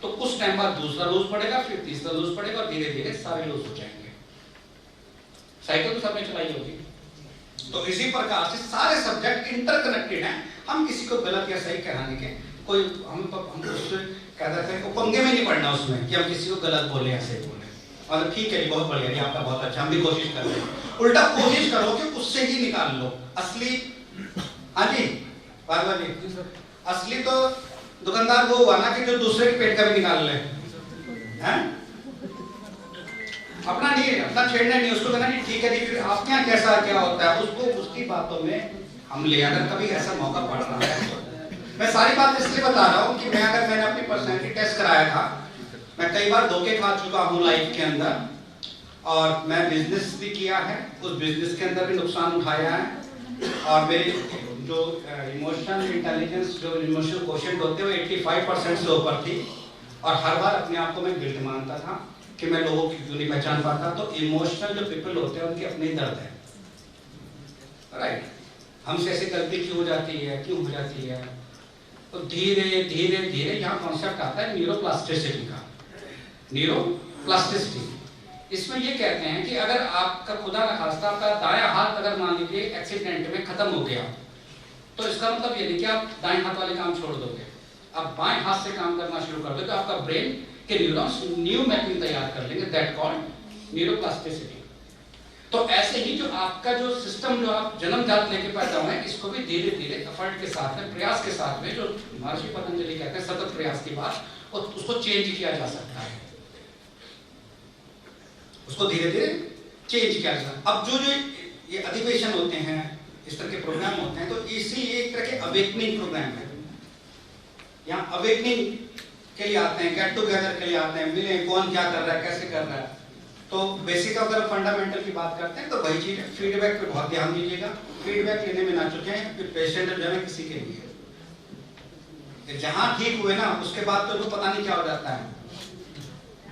तो कुछ टाइम बाद दूसरा लूज पड़ेगा, फिर तीसरा लूज पड़ेगा, और धीरे धीरे सारे लूज हो जाएंगे। साइकिल तो सबने चलाई होगी। तो इसी प्रकार से सारे सब्जेक्ट इंटरकनेक्टेड हैं। हम किसी को गलत या सही कहने के कोई हम उससे कहते थे पंगे में नहीं पड़ना उसमें कि हम किसी को गलत बोले या सही बोले। और ठीक है, बहुत बढ़िया, ये आपका बहुत अच्छा, हम भी कोशिश कर रहे हैं। उल्टा कोशिश करो कि उससे ही निकाल लो असली। हाँ जी बाबा जी, असली तो दुकानदार वो हुआ ना कि जो दूसरे के पेट का भी निकाल ले, हैं? अपना नहीं, अपना छेड़ना नहीं, उसको कहना नहीं ठीक है जी, फिर आपके यहाँ कैसा क्या होता है उसको उसकी बातों में हम ले। अगर कभी ऐसा मौका पड़ रहा है, मैं सारी बात इसलिए बता रहा हूँ कि मैंने अपनी पर्सनैलिटी टेस्ट कराया था। मैं कई बार धोखे खा चुका हूँ लाइफ के अंदर, और मैं बिजनेस भी किया है, उस बिजनेस के अंदर भी नुकसान उठाया है। और मेरी जो इमोशनल इंटेलिजेंस, जो इमोशनल क्वोशेंट होते हैं वो 85% से ऊपर थी। और हर बार अपने आप को मैं गिल्ट मानता था कि मैं लोगों की क्यों नहीं पहचान पाता। तो इमोशनल जो पीपल होते हैं उनके अपने ही दर्द है, राइट। हमसे ऐसी गलती क्यों हो जाती है, क्यों हो जाती है? तो धीरे धीरे धीरे यहाँ कॉन्सेप्ट आता है न्यूरोप्लास्टिसिटी का। न्यूरोप्लास्टिसिटी, इसमें ये कहते हैं कि अगर आपका खुदा न खास्ता आपका दायां हाथ अगर मान लीजिए एक्सीडेंट में खत्म हो गया, तो इसका मतलब ये नहीं कि आप दाएं हाथ वाले काम छोड़ दोगे, आप बाएं हाथ से काम करना शुरू कर दोगे। आपका ब्रेन के न्यूरॉन्स न्यू मैपिंग तैयार कर लेंगे, दैट कॉल्ड न्यूरोप्लास्टिसिटी। तो ऐसे ही जो आपका जो सिस्टम जो आप जन्मजात लेके पैदा हुए हैं, इसको भी धीरे धीरे एफर्ट के साथ में, प्रयास के साथ में, जो महर्षि पतंजलि कहते हैं सतत प्रयास की बात, और उसको चेंज किया जा सकता है, उसको धीरे धीरे चेंज किया जा सकता है। अब जो ये अधिवेशन होते हैं, इस तरह के प्रोग्राम होते हैं, तो इसीलिए एक तरह के अवेकनिंग प्रोग्राम है। यहाँ अवेकनिंग के लिए आते हैं, गेट टुगेदर के लिए आते हैं, मिले कौन क्या कर रहा है, कैसे कर रहा है। तो बेसिक अगर फंडामेंटल की बात करते हैं तो वही चीज है। फीडबैक पे बहुत ध्यान दीजिएगा। फीडबैक लेने में ना चुके हैं, पेशेंट जो है किसी के लिए जहां ठीक हुए ना उसके बाद तो पता नहीं क्या हो जाता है,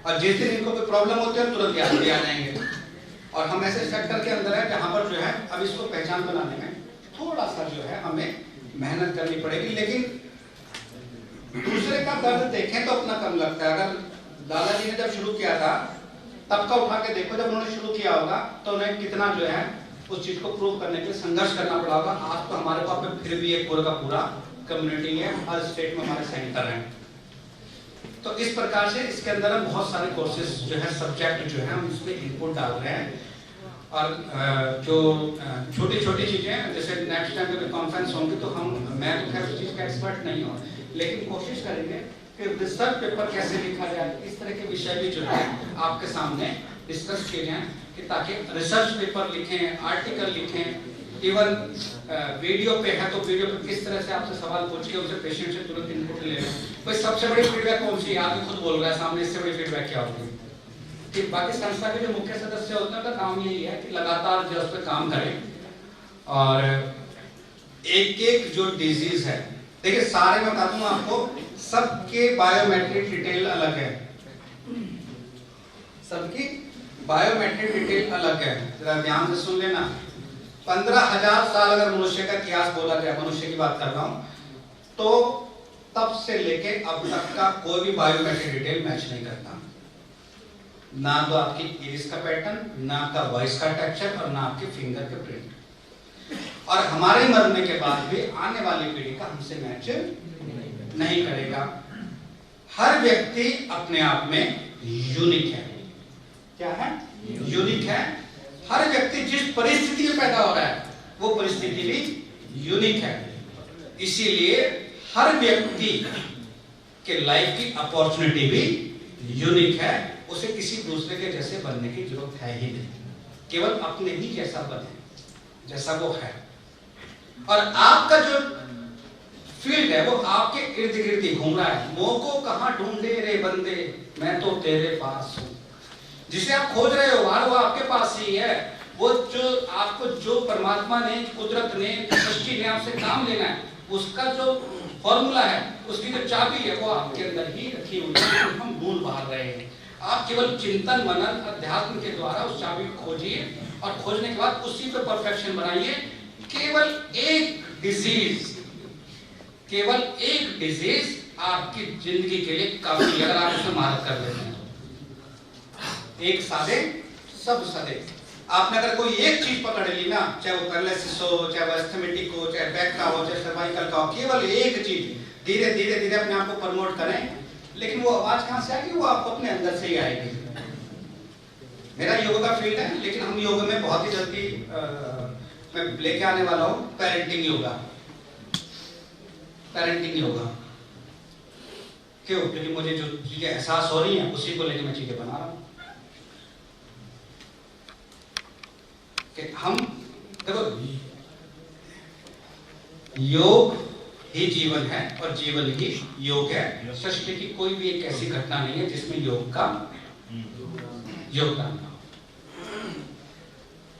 और जिस दिन इनको कोई प्रॉब्लम होती है तुरंत याद आ जाएंगे। और हम ऐसे सेक्टर के अंदर है जहां पर जो है अब इसको पहचान बनाने में थोड़ा सा जो है हमें मेहनत करनी पड़ेगी। लेकिन दूसरे का दर्द देखें तो अपना कम लगता है। अगर दादाजी ने जब शुरू किया था तब का उठा के देखो, जब उन्होंने शुरू किया होगा तो उन्हें कितना जो है उस चीज को प्रूव करने के लिए संघर्ष करना पड़ा होगा। आज तो हमारे पास में फिर भी एक पूरा का पूरा कम्युनिटी है, हर स्टेट में हमारे सेंटर हैं। तो इस प्रकार से इसके अंदर हम बहुत सारे कोर्सेज जो है, सब्जेक्ट जो है हम इसमें इनपुट डाल रहे हैं। और जो छोटी छोटी चीजें, जैसे नेक्स्ट टाइम जब कॉन्फ्रेंस होंगी तो मैं तो खैर उस चीज का एक्सपर्ट नहीं हूँ, लेकिन कोशिश करेंगे कि रिसर्च पेपर कैसे लिखा जाए, इस तरह के विषय भी जो है आपके सामने डिस्कस किए जाएं, कि ताकि रिसर्च पेपर लिखें, आर्टिकल लिखें। इवन वीडियो पे है तो वीडियो पे किस तरह से आपसे सवाल पूछ के उनसे पेशेंट से तुरंत इनपुट ले लें। कोई सबसे बड़ी फीडबैक कौन सी, आप खुद बोल रहा है सामने, इससे बड़ी फीडबैक क्या होगी? कि बाकी संस्था के जो मुख्य सदस्य होते हैं उनका काम यही है कि लगातार जो उस पर काम करें। और एक एक जो डिजीज है, देखिए सारे मैं बता दूं आपको, सबके बायोमेट्रिक डिटेल अलग है, सबकी बायोमेट्रिक डिटेल अलग है। जरा ध्यान से सुन लेना। 15,000 साल अगर मनुष्य का इतिहास बोला जाए, मनुष्य की बात कर रहा हूं, तो तब से लेके अब तक का कोई भी बायोमेट्रिक डिटेल मैच नहीं करता। ना तो आपकी इरिस का पैटर्न, ना आपका वॉइस का टेक्सचर, और ना आपके फिंगर के प्रिंट। और हमारे मरने के बाद भी आने वाली पीढ़ी का हमसे मैच नहीं करेगा। हर व्यक्ति अपने आप में यूनिक है। क्या है? यूनिक है। हर व्यक्ति जिस परिस्थिति में पैदा हो रहा है वो परिस्थिति भी यूनिक है। इसीलिए हर व्यक्ति के लाइफ की अपॉर्चुनिटी भी यूनिक है। उसे किसी दूसरे के जैसे बनने की जरूरत है ही नहीं, केवल अपने ही जैसा बने जैसा वो है। और आपका जो फील्ड है वो आपके इर्द गिर्द ही घूम रहा है। मोह को कहां ढूंढे रे बंदे, मैं तो तेरे पास हूं। जिसे आप खोज रहे हो वो आपके पास ही है। वो जो आपको जो परमात्मा ने, कुदरत ने, सृष्टि ने आपसे काम लेना है, उसका जो फॉर्मूला है, उसकी जो चाबी है वो आपके अंदर ही रखी हुई है। हम भूल बाहर रहे हैं। आप केवल चिंतन, मनन, अध्यात्म के द्वारा उस चाबी को खोजिए और खोजने के बाद उसी पे परफेक्शन बनाइए। केवल एक डिजीज आपकी जिंदगी के लिए काफी है, अगर आप उसमें महारत कर लेते हैं तो। एक सादे सब सदे। आपने अगर कोई एक चीज पकड़ ली ना, चाहे वो पैरालिसिस हो, चाहे वो एस्थमेटिक हो, चाहे बैक का हो, चाहे सर्वाइकल का हो, केवल एक चीज धीरे धीरे धीरे अपने आप को प्रमोट करें। लेकिन वो आवाज कहां से आएगी? वो आपको अपने अंदर से ही आएगी। मेरा योग का फील्ड है, लेकिन हम योग में बहुत ही जल्दी मैं लेके आने वाला हूं पेरेंटिंग योगा। पेरेंटिंग योगा क्यों? क्योंकि मुझे जो चीजें एहसास हो रही हैं उसी को लेकर मैं चीजें बना रहा हूं। कि हम देखो, योग ही जीवन है और जीवन ही योग है। सृष्टि की कोई भी एक ऐसी घटना नहीं है जिसमें योग का योगदान ना हो।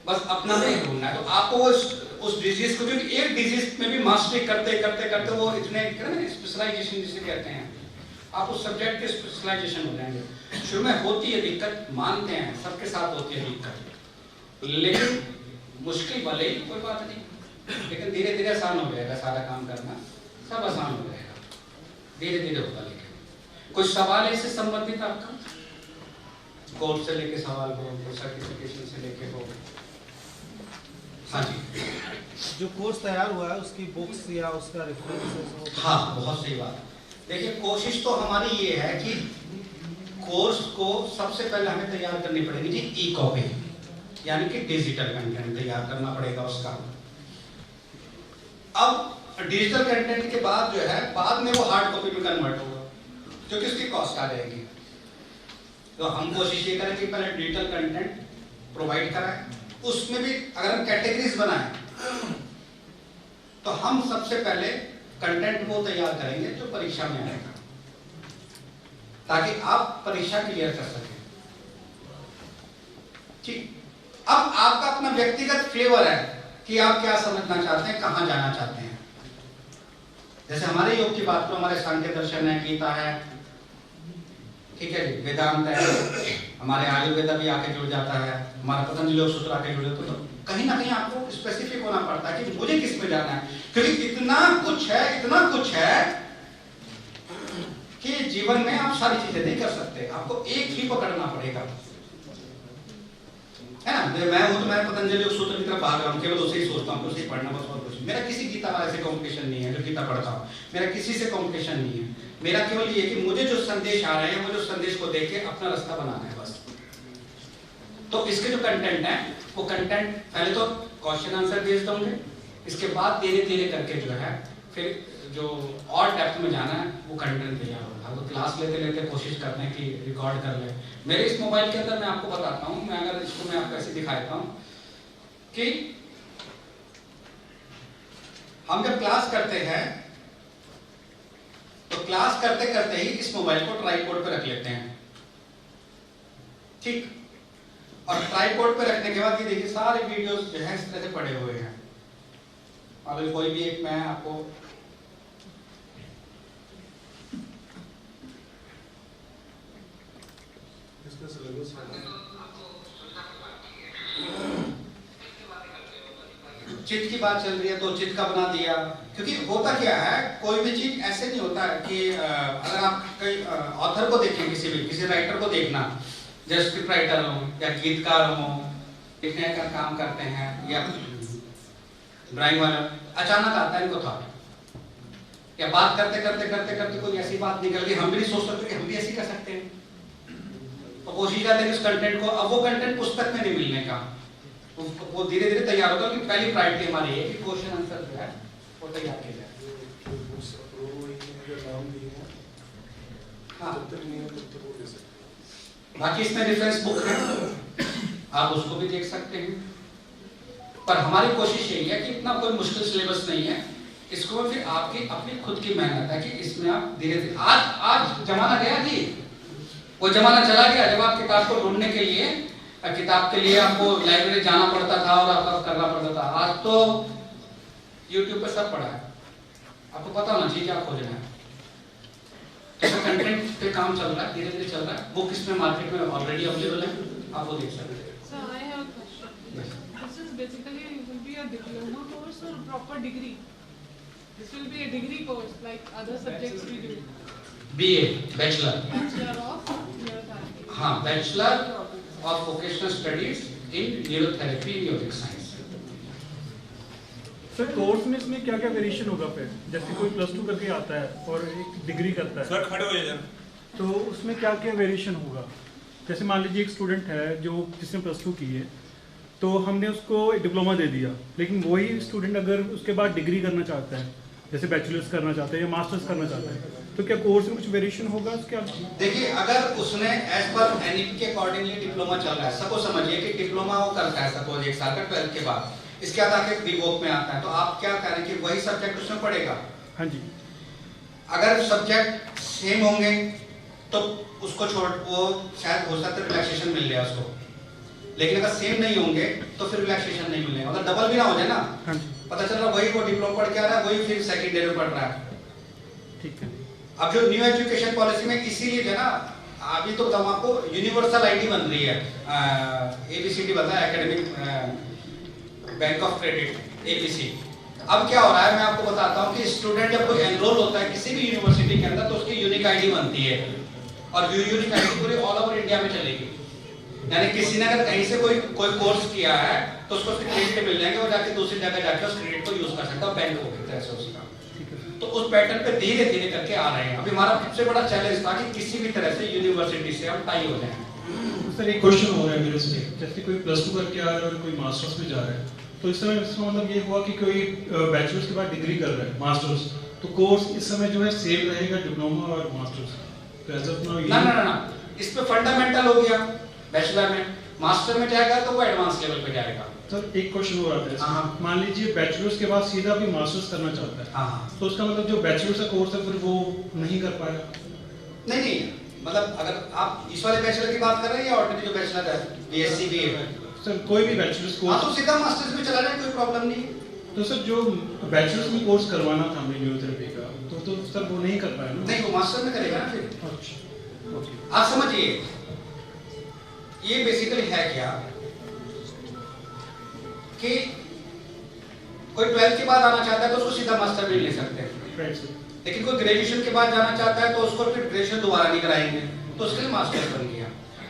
बस अपना नहीं ढूंढना है। तो आपको उस डिजीज को, क्योंकि एक डिजीज में भी मास्टरी करते करते करते वो इतने स्पेशलाइजेशन जिसे कहते हैं, आप उस सब्जेक्ट के स्पेशलाइजेशन हो जाएंगे। शुरू में होती है दिक्कत, मानते हैं, सबके साथ होती है दिक्कत, लेकिन मुश्किल भले ही, कोई बात नहीं, लेकिन धीरे धीरे आसान हो जाएगा। सारा काम करना सब आसान हो जाएगा, धीरे धीरे होगा। लेकिन कुछ सवाल है इससे संबंधित आपका? कोर्स से लेके सवाल हो, सर्टिफिकेशन से लेके हो। हाँ जी, जो कोर्स तैयार हुआ है उसकी बुक्स या उसका रेफरेंसेस? हाँ, बहुत सही बात। देखिए, कोशिश तो हमारी ये है कि कोर्स को सबसे पहले हमें तैयार करनी पड़ेगी जी ई कॉपी, यानी कि डिजिटल कंटेंट तैयार करना पड़ेगा उसका। अब डिजिटल कंटेंट के बाद जो है, बाद में वो हार्ड कॉपी में कन्वर्ट होगा, क्योंकि उसकी कॉस्ट आ जाएगी। तो हम कोशिश ये करें कि पहले डिजिटल कंटेंट प्रोवाइड कराएं, उसमें भी अगर हम कैटेगरीज बनाएं तो हम सबसे पहले कंटेंट वो तैयार करेंगे जो परीक्षा में आएगा, ताकि आप परीक्षा क्लियर कर सकें। ठीक, अब आपका अपना व्यक्तिगत फ्लेवर है कि आप क्या समझना चाहते हैं, कहां जाना चाहते हैं। जैसे हमारे योग की बात करो, हमारे सांख्य दर्शन है, गीता है, ठीक है जी, वेदांत है, हमारे आयुर्वेदा भी आके जुड़ जाता है, हमारा पतंजलि योग सूत्र आके जुड़ जाता है। तो कहीं ना कहीं आपको स्पेसिफिक होना पड़ता है कि मुझे किस में जाना है, क्योंकि इतना कुछ है कि जीवन में आप सारी चीजें नहीं कर सकते, आपको एक ही पकड़ना पड़ेगा, है ना। मैं हूं तो मैं पतंजलि योग सूत्र की तरफ भाग रहा हूं, केवल उसे ही सोचता हूं, उसे ही पढ़ना, बस और कुछ। मेरा किसी गीता वाले से कंपटीशन नहीं है जो गीता पढ़ता हूं, मेरा किसी से कंपटीशन नहीं है। मेरा केवल ये कि मुझे जो संदेश आ रहे हैं, मुझे उस संदेश को देख के अपना रास्ता बनाना है बस। तो इसके जो कंटेंट है, वो कंटेंट पहले तो क्वेश्चन आंसर बेस्ड होंगे, इसके बाद धीरे धीरे करके जो है फिर जो और डेप्थ में जाना है वो कंटेंट तैयार होगा। तो क्लास लेते लेते कोशिश करते हैं कि रिकॉर्ड कर ले। मेरे इस मोबाइल के अंदर मैं आपको बताता हूँ, मैं अगर इसको मैं आपको ऐसे दिखाता हूँ कि हम जब क्लास करते हैं तो क्लास करते करते ही इस मोबाइल को ट्राइपॉड पे रख लेते हैं, ठीक। और ट्राइपॉड पे रखने के बाद ये देखिए सारे वीडियोस जो है इस तरह से पड़े हुए हैं। अगर कोई भी एक मैं आपको चित्त की बात चल रही है तो चित्त का बना दिया, क्योंकि होता क्या है, कोई भी चीज ऐसे नहीं होता है कि अगर आप कोई ऑथर को देखें, किसी राइटर को देखना, जैसे स्क्रिप्ट राइटर हो या गीतकार हो, लिखने का काम करते हैं या ड्राइंग वाला, अचानक आता है इनको थॉट, या बात करते करते करते करते कोई ऐसी बात निकल गई, हम भी नहीं सोच सकते कि हम भी ऐसी कर सकते हैं। तो कोशिश करते हैं कि उस कंटेंट को, अब वो कंटेंट पुस्तक में नहीं मिलने का, वो धीरे धीरे तैयार होगा कि पहली प्रायोरिटी हमारी है कि क्वेश्चन आंसर जो है वो तैयार किया जाए। हाँ, बाकी इसमें रेफरेंस बुक है, आप उसको भी देख सकते हैं। पर हमारी कोशिश यही है कि इतना कोई मुश्किल सिलेबस नहीं है, इसको फिर आपकी अपनी खुद की मेहनत है कि इसमें आप धीरे धीरे, आज जमाना गया जी, वो जमाना चला गया जब आप किताब को ढूंढने के लिए, किताब के लिए आपको लाइब्रेरी जाना पड़ता था और आपका करना पड़ता था। आज तो YouTube पे सब पड़ा है, आपको पता होना चाहिए क्या खोजना है। तो कंटेंट पे काम चल रहा है, धीरे धीरे चल रहा है। बुक इसमें मार्केट में ऑलरेडी अवेलेबल है, आप वो देख सकते हैं। So I have a question. This is basically will be a diploma course or proper degree? This will be a degree course like other subjects we do. BA, bachelor. Bachelor of Neurotherapy. हाँ, bachelor of vocational studies in neurotherapy music science. Sir course में इसमें क्या क्या variation होगा फिर? जैसे कोई +2 करके आता है और एक डिग्री करता है, सर खड़े हो जाइए, तो उसमें क्या क्या वेरिएशन होगा? जैसे मान लीजिए एक स्टूडेंट है जो जिसने +2 की है, तो हमने उसको डिप्लोमा दे दिया, लेकिन वही स्टूडेंट अगर उसके बाद डिग्री करना चाहता है, जैसे बैचलर्स करना चाहता है या मास्टर्स करना चाहता है, तो क्या कोर्स में कुछ वेरिएशन होगा उसके? देखिए, अगर उसने एज पर एनईपी के अकॉर्डिंगली डिप्लोमा चल रहा है, सपोज समझिए कि डिप्लोमा वो करता है सपोज 1 साल का 12th के बाद, इसके बाद आके बीवोक में आता है, तो आप क्या करें कि वही सब्जेक्ट उसमें पढ़ेगा। हाँ जी। अगर सब्जेक्ट सेम होंगे तो उसको छोड़, वो शायद हो सकता है रिलैक्सेशन मिल जाए उसको, लेकिन अगर सेम नहीं होंगे तो फिर रिलैक्सेशन नहीं मिलेगा। मतलब डबल भी ना हो जाए ना, हाँ जी। पता चल रहा वही वो डिप्लोमा पढ़ के आ रहा है, वही फिर सेकंड ईयर में पढ़ रहा है। ठीक है। अब जो न्यू एजुकेशन पॉलिसी में इसीलिए जो ना, अभी तो बताऊं आपको, यूनिवर्सल आईडी बन रही है, एबीसीडी बता है, academic bank of credit ABC. अब क्या हो रहा है मैं आपको बताता हूं कि स्टूडेंट जब कोई एनरोल होता है किसी भी यूनिवर्सिटी के अंदर, तो उसकी यूनिक आईडी बनती है, और यूनिक आईडी पूरे ऑल ओवर इंडिया में चलेगी। यानी किसी ने अगर कहीं से कोई कोर्स किया है तो उसको उसके क्रेडिट मिल जाएंगे, वो जाके दूसरी जगह जाके उस क्रेडिट को यूज कर सकता है बैंक की तरह से उसका। तो उस पैटर्न पे धीरे धीरे करके आ रहे हैं। अभी हमारा सबसे बड़ा चैलेंज था कि किसी भी तरह से यूनिवर्सिटी से हम टाई हो जाएं। सर एक क्वेश्चन हो रहा है मेरे से, जैसे कोई +2 करके आ रहा है और कोई मास्टर्स में जा रहा है, तो इस समय इसका मतलब ये हुआ कि कोई बैचलर्स के बाद डिग्री कर रहा है, मास्टर्स, तो कोर्स इस समय जो है सेम रहेगा डिप्लोमा और मास्टर्स? तो एज ऑफ नाउ ये ना, इस पे फंडामेंटल हो गया बैचलर में, मास्टर में जाएगा तो वो एडवांस लेवल पे जाएगा। सर एक क्वेश्चन हो रहा था, हाँ। मान लीजिए बैचलर्स के बाद सीधा भी मास्टर्स करना चाहता है, हाँ, तो उसका मतलब जो बैचलर्स का कोर्स है फिर वो नहीं कर पाएगा? नहीं, मतलब अगर आप इस वाले बैचलर की बात कर रहे हैं या ऑर्डिनरी जो बैचलर है बीएससी बीए है, सर कोई भी बैचलर्स कोर्स, तो सीधा मास्टर्स में चला जाए, कोई प्रॉब्लम नहीं। तो सर जो बैचलर्स में कोर्स करवाना था हमें न्यूरोथेरेपी का, तो सर वो नहीं कर पाया ना? नहीं, वो मास्टर में करेगा ना फिर। अच्छा, ओके। आप समझिए ये बेसिकली है क्या कि कोई 12th के बाद आना चाहता है तो उसको सीधा मास्टर में ले सकते हैं, राइट सर। लेकिन कोई ग्रेजुएशन के बाद जाना चाहता है तो उसको फिर ग्रेजुएशन दोबारा नहीं कराएंगे, तो उसके लिए मास्टर बन गया।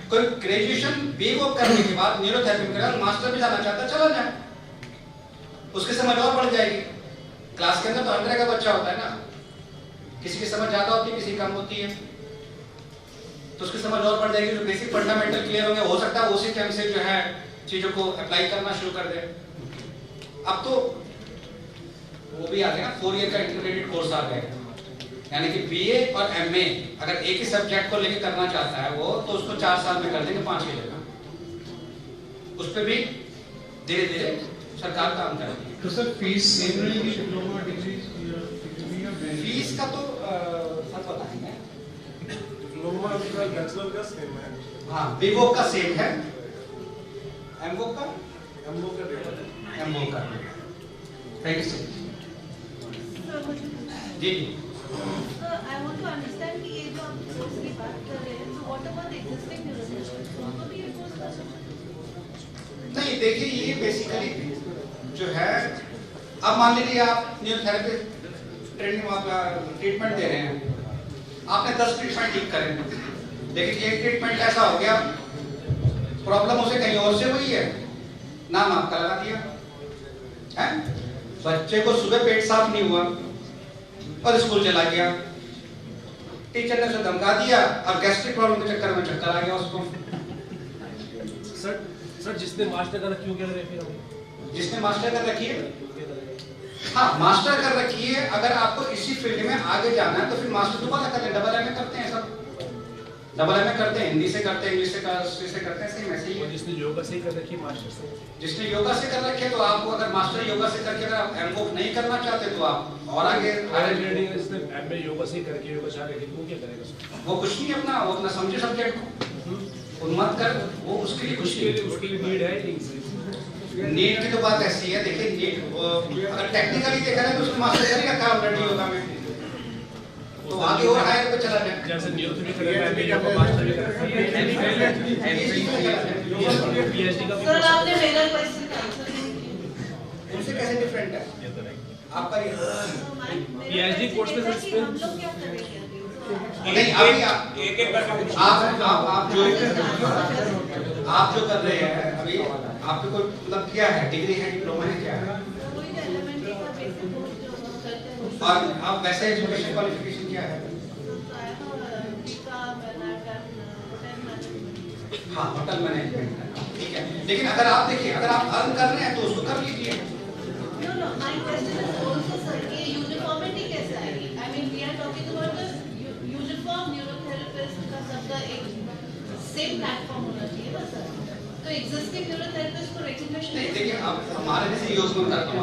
कोई ग्रेजुएशन बीवॉक करने के बाद न्यूरोथेरेपी में करेगा, मास्टर में जाना चाहता है चला जाए, उसकी समझ और बढ़ जाएगी। क्लास के अंदर तो 100 का बच्चा होता है ना, किसी की समझ ज्यादा होती है, किसी की कम होती है, तो उसकी समझ और बढ़ जाएगी। जो बेसिक फंडामेंटल क्लियर होंगे, हो सकता है उसी टाइम से जो है चीजों को अप्लाई करना शुरू कर दे। अब तो वो भी आ गया ना, 4 ईयर का इंटीग्रेटेड कोर्स आ गया, यानी कि बीए और एमए अगर एक ही सब्जेक्ट को लेकर करना चाहता है वो, तो उसको 4 साल में कर देंगे 5 की जगह। उस पर भी धीरे धीरे सरकार काम कर रही है। तो सर फीस सेम रहेगी डिप्लोमा डिग्री? फीस का तो सच बताएंगे, डिप्लोमा का बैचलर का सेम है, हाँ बीवोक का सेम है, एमवोक का थैंक यू सर। जी I want to understand कि ये जो हम कोर्स की बात कर रहे हैं, so what about the existing neurotherapist, उनको भी ये कोर्स कर सकते हैं? नहीं, देखिए ये बेसिकली जो है, अब मान लीजिए आप न्यूरोथेरेपी ट्रीटमेंट दे रहे हैं, आपने 10 ट्रीटमेंट ठीक करे, लेकिन एक ट्रीटमेंट ऐसा हो गया, प्रॉब्लम उसे कहीं और से हुई है, नाम आपका लगा दिया है, बच्चे को सुबह पेट साफ नहीं हुआ और स्कूल चला गया, टीचर ने उसे धमका दिया और गैस्ट्रिक प्रॉब्लम के चक्कर में चक्कर आ गया उसको। सर जिसने मास्टर कर रखी हो क्या करें फिर हम? जिसने मास्टर कर रखी है, हाँ मास्टर कर रखी है, अगर आपको इसी फील्ड में आगे जाना है तो फिर मास्टर दोबारा कर लें, डबल एमए करते हैं सब, डबल एमए करते हैं, हिंदी से करते हैं, इंग्लिश से करते हैं, सेम ऐसे ही है। जिसने योगा से ही कर रखी है मास्टर से, जिसने योगा से कर रखी है तो आपको अगर मास्टर योगा से करके अगर आप एमकॉम नहीं करना चाहते तो आप और आगे ट्रेनिंग जिसने एमए योगा से ही करके योगा चाह रही वो क्या करेगा? वो कुछ नहीं, अपना वो अपना समझे सब्जेक्ट को उन्मत कर, वो उसके लिए कुछ नहीं, उसके लिए नीड है नहीं। नीट की तो बात ऐसी है, देखिए नीट अगर टेक्निकली देखा जाए तो उसने मास्टर कर ही रखा है ऑलरेडी योगा में, तो आगे और हायर पे चला जाए। जैसे न्यूरोथेरेपी कर रहा है, योगा मास्टर भी कर रहा है, पीएचडी का भी। सर आपने मेरा क्वेश्चन आंसर नहीं किया। उनसे कैसे डिफरेंट है आपका ये? पीएचडी कोर्स में हम लोग क्या करेंगे? नहीं अभी आप जो कर रहे हैं अभी, आपने कोई मतलब क्या है, डिग्री है, डिप्लोमा है, क्या है? और आप वैसे एजुकेशन क्वालिफिकेशन क्या है? हाँ होटल मैनेजमेंट, ठीक है, लेकिन अगर आप देखिए अगर आप अर्न कर रहे हैं तो उसको कर लीजिए। My question is also sir कि यूनिफॉर्मिटी कैसे आएगी? I mean we are talking about the uniform neurotherapist का सबका एक सेम प्लेटफॉर्म होना चाहिए ना सर? तो एग्जिस्टिंग न्यूरोथेरेपिस्ट को रिकग्निशन नहीं देखिए अब हमारे जैसे योग में बताता हूँ,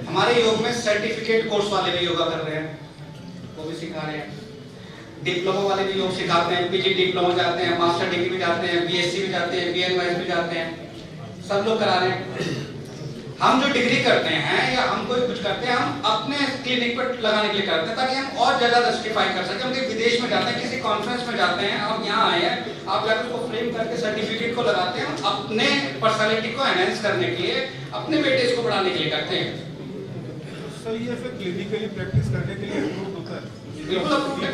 हमारे योग में सर्टिफिकेट कोर्स वाले भी योगा कर रहे हैं, वो भी सिखा रहे हैं, डिप्लोमा वाले भी योग सिखाते हैं, पीजी डिप्लोमा जाते हैं, मास्टर डिग्री भी जाते हैं, बीएससी भी जाते हैं, बीएनवाईएस भी जाते हैं, सब लोग करा रहे हैं। हम जो डिग्री करते हैं या हम कोई कुछ करते हैं हम अपने क्लिनिक पर लगाने के लिए करते हैं ताकि हम और ज्यादा जस्टिफाई कर सकें। हम कहीं विदेश में जाते हैं, किसी कॉन्फ्रेंस में जाते हैं, आप यहाँ आए हैं, आप जाकर उसको फ्रेम करके सर्टिफिकेट को लगाते हैं, हम अपने पर्सनालिटी को एनहांस करने के लिए, अपने वेटेज को बढ़ाने के लिए करते हैं। सर ये फिर क्लिनिकली प्रैक्टिस करने के लिए अप्रूव होता है? बिल्कुल अप्रूव है,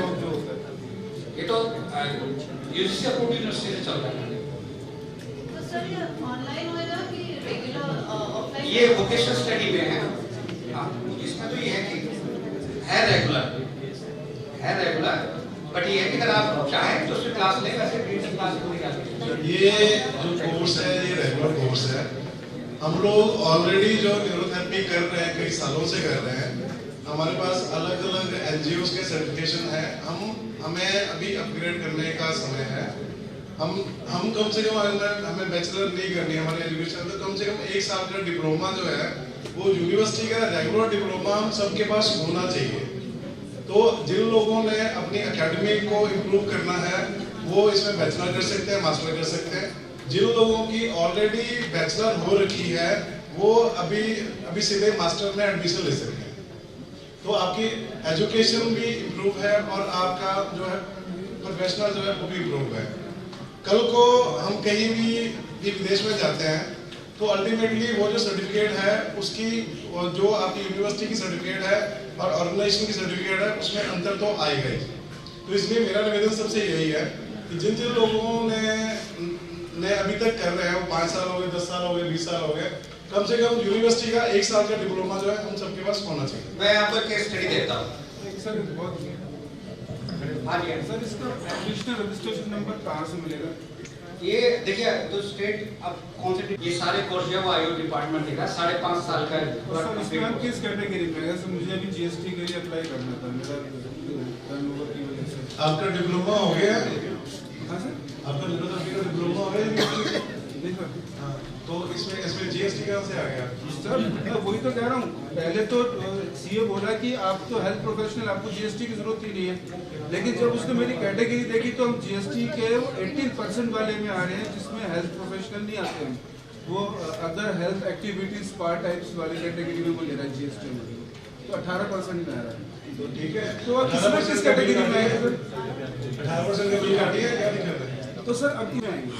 ये तो यूजीसी अप्रूव्ड यूनिवर्सिटी से चल रहा है। तो सर ये ऑनलाइन होएगा कि रेगुलर ऑफलाइन? ये वोकेशनल स्टडी में है, हाँ इसमें तो ये है कि है रेगुलर, बट ये है कि अगर आप चाहें तो उसमें क्लास लें, वैसे क्लास पूरी कर लें। ये जो कोर्स है ये रेगुलर कोर्स है। हम लोग ऑलरेडी जो न्यूरोथेरेपी कर रहे हैं कई सालों से कर रहे हैं, हमारे पास अलग अलग एनजीओ के सर्टिफिकेशन है, हमें अभी अपग्रेड करने का समय है। हम कम से कम हमें बैचलर नहीं करनी हमारी एजुकेशन, तो कम से कम 1 साल का डिप्लोमा जो है वो यूनिवर्सिटी का रेगुलर डिप्लोमा हम सबके पास होना चाहिए। तो जिन लोगों ने अपनी एकेडमी को इम्प्रूव करना है वो इसमें बैचलर कर सकते हैं, मास्टर कर सकते हैं। जिन लोगों की ऑलरेडी बैचलर हो रखी है वो अभी सीधे मास्टर में एडमिशन ले सकते हैं। तो आपकी एजुकेशन भी इम्प्रूव है और आपका जो है प्रोफेशनल जो है वो भी इम्प्रूव है। कल को हम कहीं भी विदेश में जाते हैं तो अल्टीमेटली वो जो सर्टिफिकेट है उसकी जो आपकी यूनिवर्सिटी की सर्टिफिकेट है और ऑर्गेनाइजेशन की सर्टिफिकेट है उसमें अंतर तो आएगा ही। तो इसलिए मेरा निवेदन सबसे यही है कि जिन लोगों ने अभी तक कर रहे हैं वो 5 साल हो गए, 10 साल हो गए, 20 साल हो गए, कम से कम यूनिवर्सिटी का 1 साल का डिप्लोमा जो है हम सबके पास होना चाहिए। मैं आपको केस स्टडी देता हूँ। सर बहुत सर इसका एडिशनल रजिस्ट्रेशन नंबर कहाँ से मिलेगा? ये देखिए तो स्टेट अब कौन से ये सारे कोर्स जो है वो आईओ डिपार्टमेंट देगा, 5.5 साल का है। सर इसमें किस कैटेगरी में है? सर मुझे अभी जीएसटी के लिए अप्लाई करना था, मेरा टर्नओवर की वजह से। आपका डिप्लोमा हो गया? हाँ सर आपका न्यूरोथेरेपी का डिप्लोमा हो गया? नहीं सर। हाँ तो इसमें जीएसटी कहाँ से आ गया? सर मैं वही तो कह रहा हूँ, पहले तो सीए बोला कि आप तो हेल्थ प्रोफेशनल, आपको जीएसटी की जरूरत ही नहीं है, लेकिन जब उसने मेरी कैटेगरी देखी तो हम जीएसटी के 18% वाले में आ रहे हैं जिसमें हेल्थ प्रोफेशनल नहीं आते हैं, वो other health activities part types वाली कैटेगरी में वो ले रहा है जीएसटी में, तो 18% में आ रहा है। तो ठीक है, तो आप किस कैटेगरी में आएंगे सर? 18% का बिल काटिए, क्या दिक्कत है? तो सर अब क्यों आएंगे?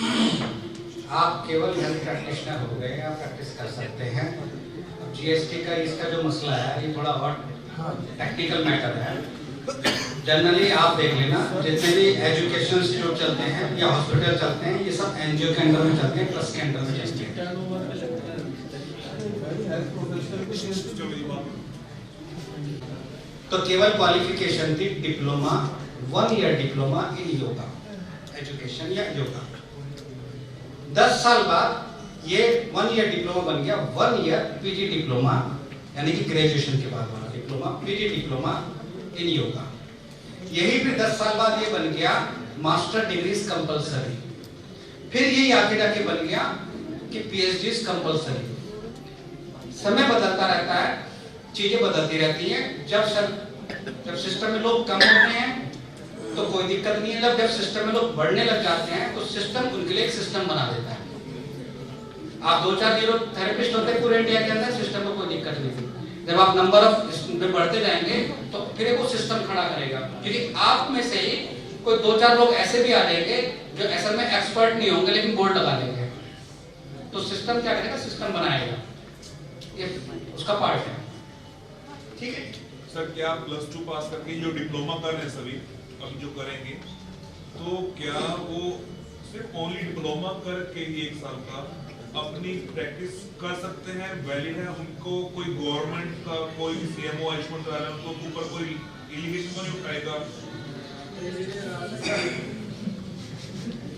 आप केवल हेल्थ प्रैक्टिशनर हो गए, आप प्रैक्टिस कर सकते हैं। अब जीएसटी का इसका जो मसला है ये थोड़ा और टेक्निकल मैटर है। जनरली आप देख लेना जितने भी एजुकेशन इंस्टीट्यूट चलते हैं या हॉस्पिटल चलते हैं ये सब एनजीओ के अंडर में चलते हैं, ट्रस्ट के अंडर में चलते हैं। तो केवल क्वालिफिकेशन थी diploma, 1 year diploma in yoga education या योगा। 10 साल बाद ये 1 ईयर डिप्लोमा बन गया 1 ईयर पीजी डिप्लोमा, यानी कि ग्रेजुएशन के बाद वाला diploma, PG diploma in yoga. यही फिर 10 साल बाद ये बन गया मास्टर डिग्रीज कंपलसरी। फिर ये आगे जाके बन गया कि पीएचडीज कंपलसरी। समय बदलता रहता है, चीजें बदलती रहती हैं। जब सिस्टम में लोग कम होते हैं तो कोई दिक्कत नहीं है, जब सिस्टम में लोग बढ़ने लग जाते हैं तो सिस्टम उनके लिए एक सिस्टम बना देता है। आप 2-4 न्यूरोथेरेपिस्ट होते हैं पूरे इंडिया के अंदर, सिस्टम में कोई दिक्कत नहीं। जब आप नंबर ऑफ में बढ़ते जाएंगे तो फिर वो सिस्टम खड़ा करेगा, क्योंकि आप में से ही कोई 2-4 लोग ऐसे भी आ जाएंगे जो असल में एक्सपर्ट नहीं होंगे लेकिन बोर्ड लगा देंगे। तो सिस्टम क्या करेगा, सिस्टम बनाएगा, ये उसका पार्ट है। ठीक है सर, क्या +2 पास करके जो डिप्लोमा कर रहे हैं सभी अभी जो करेंगे, तो क्या वो सिर्फ ओनली डिप्लोमा करके ही 1 साल का अपनी प्रैक्टिस कर सकते हैं? वैलिड है? उनको कोई गवर्नमेंट का कोई सीएमओ आयुष्मान वाला उनको ऊपर कोई एलिगेशन नहीं उठाएगा?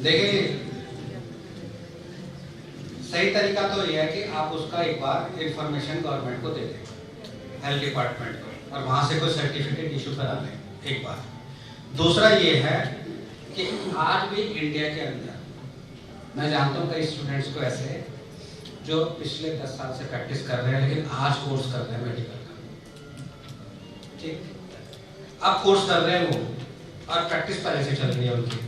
देखिए, सही तरीका तो यह है कि आप उसका एक बार इंफॉर्मेशन गवर्नमेंट को दे दें, हेल्थ डिपार्टमेंट को, और वहां से कोई सर्टिफिकेट इशू करा दें एक बार। दूसरा ये है कि आज भी इंडिया के अंदर मैं जानता हूँ कई स्टूडेंट्स को ऐसे जो पिछले 10 साल से प्रैक्टिस कर रहे हैं लेकिन आज कोर्स कर रहे हैं मेडिकल का। ठीक, अब कोर्स कर रहे हैं वो और प्रैक्टिस पहले से चल रही है उनकी,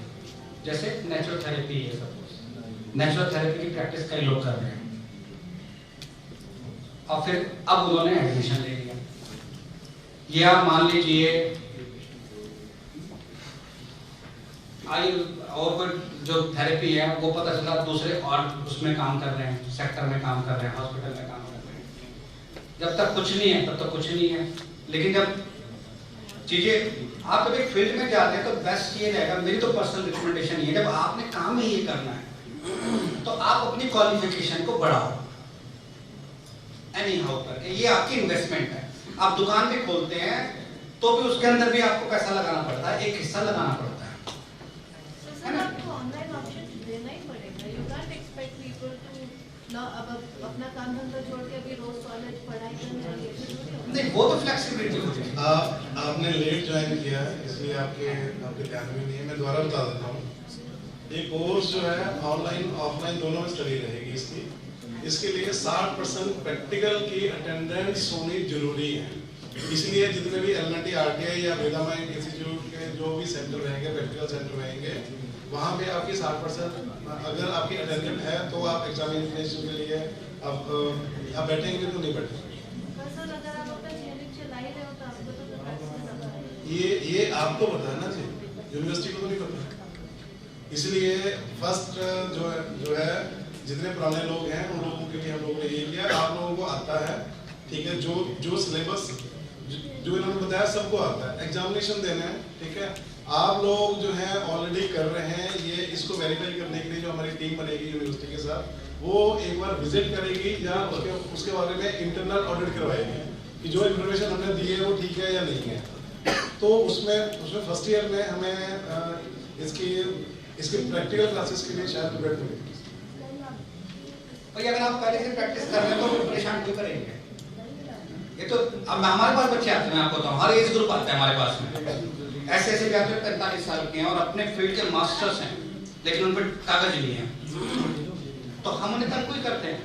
जैसे नेचुरोथेरेपी है, सब नेचुरोथेरेपी की प्रैक्टिस कई लोग कर रहे हैं और फिर अब उन्होंने एडमिशन ले लिया। या मान लीजिए और कोई जो थेरेपी है वो पता चला दूसरे और उसमें काम कर रहे हैं, सेक्टर में काम कर रहे हैं, हॉस्पिटल में काम कर रहे हैं। जब तक कुछ नहीं है तब तक कुछ नहीं है, लेकिन जब चीजें आप जब एक फील्ड में जाते हैं तो बेस्ट ये रहेगा, मेरी तो पर्सनल रिकमेंडेशन ये, जब आपने काम ही ये करना है तो आप अपनी क्वालिफिकेशन को बढ़ाओ एनी हाउ करके। ये आपकी इन्वेस्टमेंट है। आप दुकान भी खोलते हैं तो भी उसके अंदर भी आपको पैसा लगाना पड़ता है, एक हिस्सा लगाना पड़ता है। आपको ऑनलाइन ऑप्शन देना ही पड़ेगा। You can't expect people to ना अब अपना काम धंधा छोड़ के अभी रोज कॉलेज पढ़ाई करने नहीं, वो तो फ्लेक्सिबिलिटी होती है। आपने लेट ज्वाइन किया है इसलिए आपके ध्यान में नहीं है, मैं दोबारा बता देता हूँ। ये कोर्स जो है ऑनलाइन ऑफलाइन दोनों में स्टडी रहेगी। इसके लिए 60% प्रैक्टिकल की अटेंडेंस होनी जरूरी है। इसलिए जितने भी एलएनटी आरटीआई या वेदा माइंड इंस्टीट्यूट के जो भी सेंटर रहेंगे, प्रैक्टिकल सेंटर रहेंगे, वहाँ पे आपकी 60% अगर आपकी अटेंडेंट है तो आप एग्जामिनेशन के लिए आप बैठेंगे तो नहीं बैठेंगे। ये आपको बताना चाहिए, यूनिवर्सिटी को तो नहीं पता। इसलिए फर्स्ट जो है जितने पुराने लोग हैं उन लोगों के लिए हम लोगों ने ये किया। आप लोगों को आता है, ठीक है, जो सिलेबस जो इन्होंने बताया सबको आता है, एग्जामिनेशन देना है, ठीक है। आप लोग जो है ऑलरेडी कर रहे हैं, ये इसको वेरीफाई करने के लिए जो हमारी टीम बनेगी यूनिवर्सिटी के साथ, वो एक बार विजिट करेगी या उसके बारे में इंटरनल ऑडिट करवाएगी कि जो इन्फॉर्मेशन हमने दी है वो ठीक है या नहीं है। तो उसमें फर्स्ट ईयर में हमें इसकी प्रैक्टिकल क्लासेस के लिए शायद प्रिपेयर करेंगे। अगर आप पहले से प्रैक्टिस कर रहे हैं तो परेशान क्यों करेंगे? ये तो अब हमारे पास बच्चे आते हैं, मैं आपको बताऊं, हर एज ग्रुप आता है हमारे पास में। ऐसे भी आते हैं 45 साल के हैं और अपने फील्ड के मास्टर्स हैं, लेकिन उन पर कागज नहीं है। तो हम उन्हें तंग कोई करते हैं,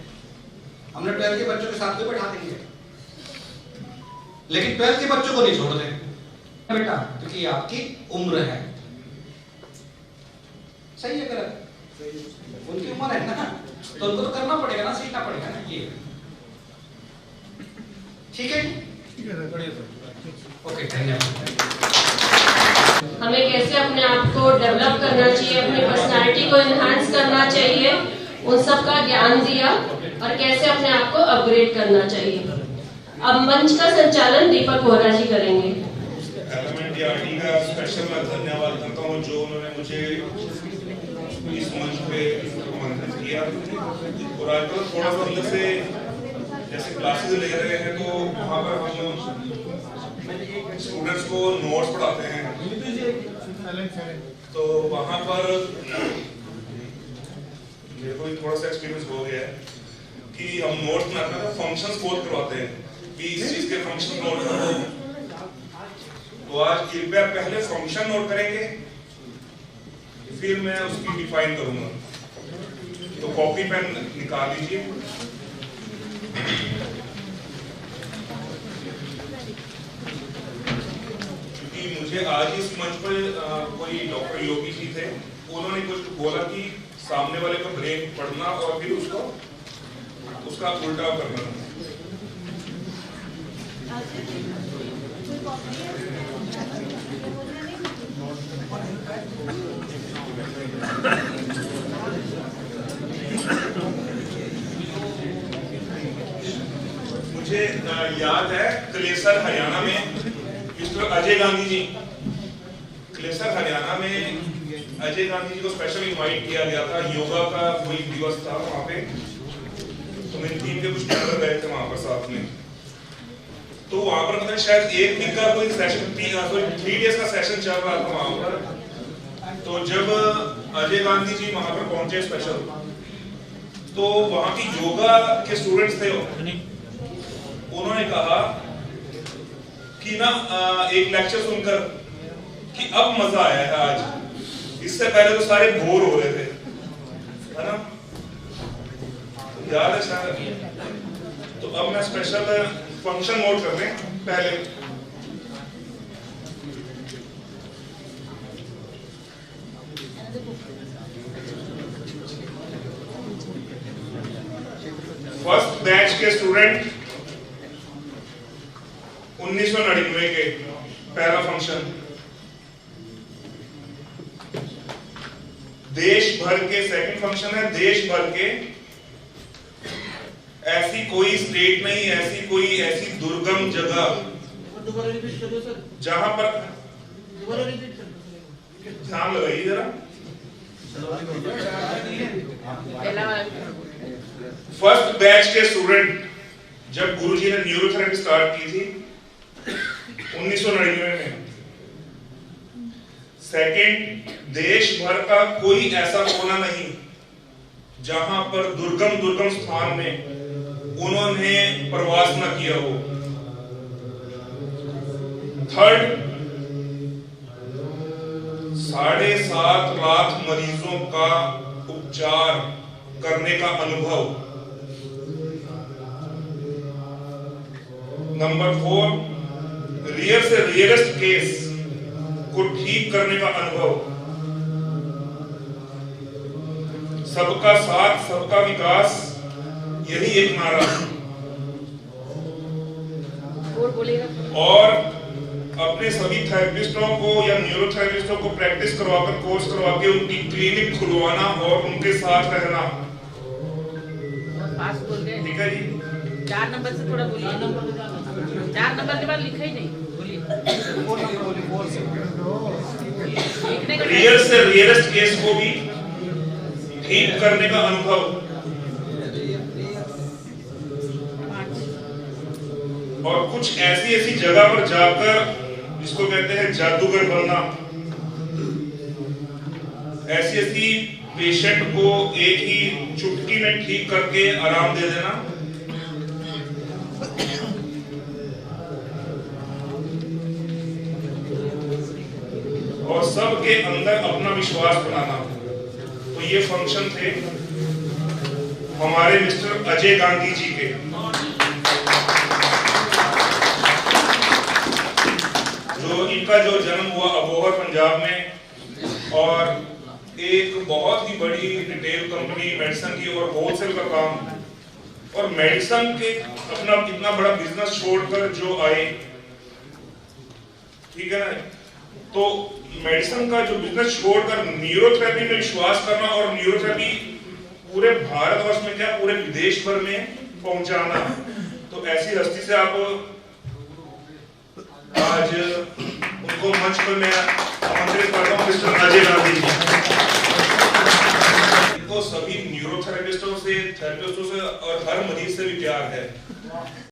हमने 12th के बच्चों के साथ भी बैठा देंगे, लेकिन 12th के बच्चों को नहीं छोड़ दें बेटा, क्योंकि आपकी उम्र है। सही है गलत? उनकी उम्र है ना, तो उनको तो करना पड़ेगा ना, सीखना पड़ेगा ना। ये ठीक है, ओके, धन्यवाद। हमें कैसे अपने आप को डेवलप करना चाहिए, अपनी पर्सनालिटी को एनहांस करना चाहिए, उन सब का ज्ञान दिया और कैसे अपने आप को अपग्रेड करना चाहिए। अब मंच का संचालन दीपक वोरा जी करेंगे। एलएमएनटीआरटी का स्पेशल मैं धन्यवाद करता हूँ जो उन्होंने मुझे इस मंच पे आमंत्रित किया। और आजकल थोड़ा सा अंदर से जैसे क्लासेस ले रहे हैं तो वहाँ पर हम स्टूडेंट्स को नोट्स पढ़ाते हैं, तो वहाँ पर मेरे को भी थोड़ा सा एक्सपीरियंस हो गया है कि हम नोट्स बनाते हैं फंक्शंस बहुत करवाते हैं कि इस चीज के फंक्शन नोट करो। तो आज कृपया पहले फंक्शन नोट करेंगे, फिर मैं उसकी डिफाइन करूंगा। तो कॉपी पेन निकाल लीजिए। क्योंकि मुझे आज इस मंच पर कोई डॉक्टर योगी जी थे, उन्होंने कुछ बोला कि सामने वाले का ब्रेन पढ़ना और फिर उसका उल्टा करना। मुझे याद है कलेसर हरियाणा में मिस्टर अजय गांधी जी, कलेसर हरियाणा में अजय गांधी जी को स्पेशल इनवाइट किया गया था। योगा का कोई दिवस था वहां पे, तो मेरी टीम के कुछ मेंबर गए थे वहां पर साथ में। तो वहां पर मतलब शायद एक दिन का कोई सेशन, 3 डेज का सेशन चल रहा था वहां पर। तो जब अजय गांधी जी वहां पर पहुंचे स्पेशल, तो वहां की योगा के स्टूडेंट्स थे, उन्होंने कहा कि ना एक लेक्चर सुनकर कि अब मजा आया है आज, इससे पहले तो सारे बोर हो रहे थे, है ना, याद है शायद। तो अब मैं स्पेशल फंक्शन नोट कर लें पहले। फर्स्ट बैच के स्टूडेंट 1999 के पहला फंक्शन। देश भर के सेकंड फंक्शन है, देश भर के। ऐसी कोई स्टेट नहीं, ऐसी दुर्गम जगह जहां पर, ध्यान लगाइए जरा, फर्स्ट बैच के स्टूडेंट जब गुरुजी ने न्यूरोथेरेपी स्टार्ट की थी 1999 में। सेकंड, देश भर का कोई ऐसा कोना नहीं जहां पर दुर्गम स्थान में उन्होंने प्रवास न किया हो। थर्ड, 7.5 लाख मरीजों का उपचार करने का अनुभव। नंबर 4, रियल से रियलिस्ट केस को ठीक करने का अनुभव। सबका साथ सबका विकास, यही एक नारा। और अपने सभी थेरेपिस्टों को या न्यूरोथेरेपिस्टों को प्रैक्टिस करवाकर, कोर्स करवा के उनकी क्लिनिक खुलवाना और उनके साथ रहना। ठीक है जी। 4 नंबर से थोड़ा बोलिए। 4 नंबर के बाद लिखा ही नहीं, बोलिए। रियल से रियलिस्ट केस को भी ठीक करने का अनुभव। और कुछ ऐसी जगह पर जाकर, जिसको कहते हैं जादूगर बनना, ऐसी पेशेंट को एक ही चुटकी में ठीक करके आराम दे देना। और सबके अंदर अपना विश्वास बनाना। तो ये फंक्शन थे हमारे मिस्टर अजय गांधी जी के। इनका जो जन्म हुआ अबोहर पंजाब में, और एक बहुत ही बड़ी रिटेल कंपनी मेडिसिन की और होलसेल का काम, और मेडिसिन के अपना इतना बड़ा बिजनेस छोड़कर जो आए, ठीक है ना। तो मेडिसिन का जो बिजनेस छोड़कर न्यूरोथेरेपी में विश्वास करना, और न्यूरोथेरेपी पूरे भारतवर्ष में क्या पूरे विदेश भर में पहुंचाना। तो ऐसी हस्ती से आप आज उनको मंच पर मैं आमंत्रित करता हूं, मिस्टर अजय गांधी जी। इनको सभी न्यूरोथेरेपिस्टों से, थेरेपिस्टों से और हर मरीज से भी प्यार है।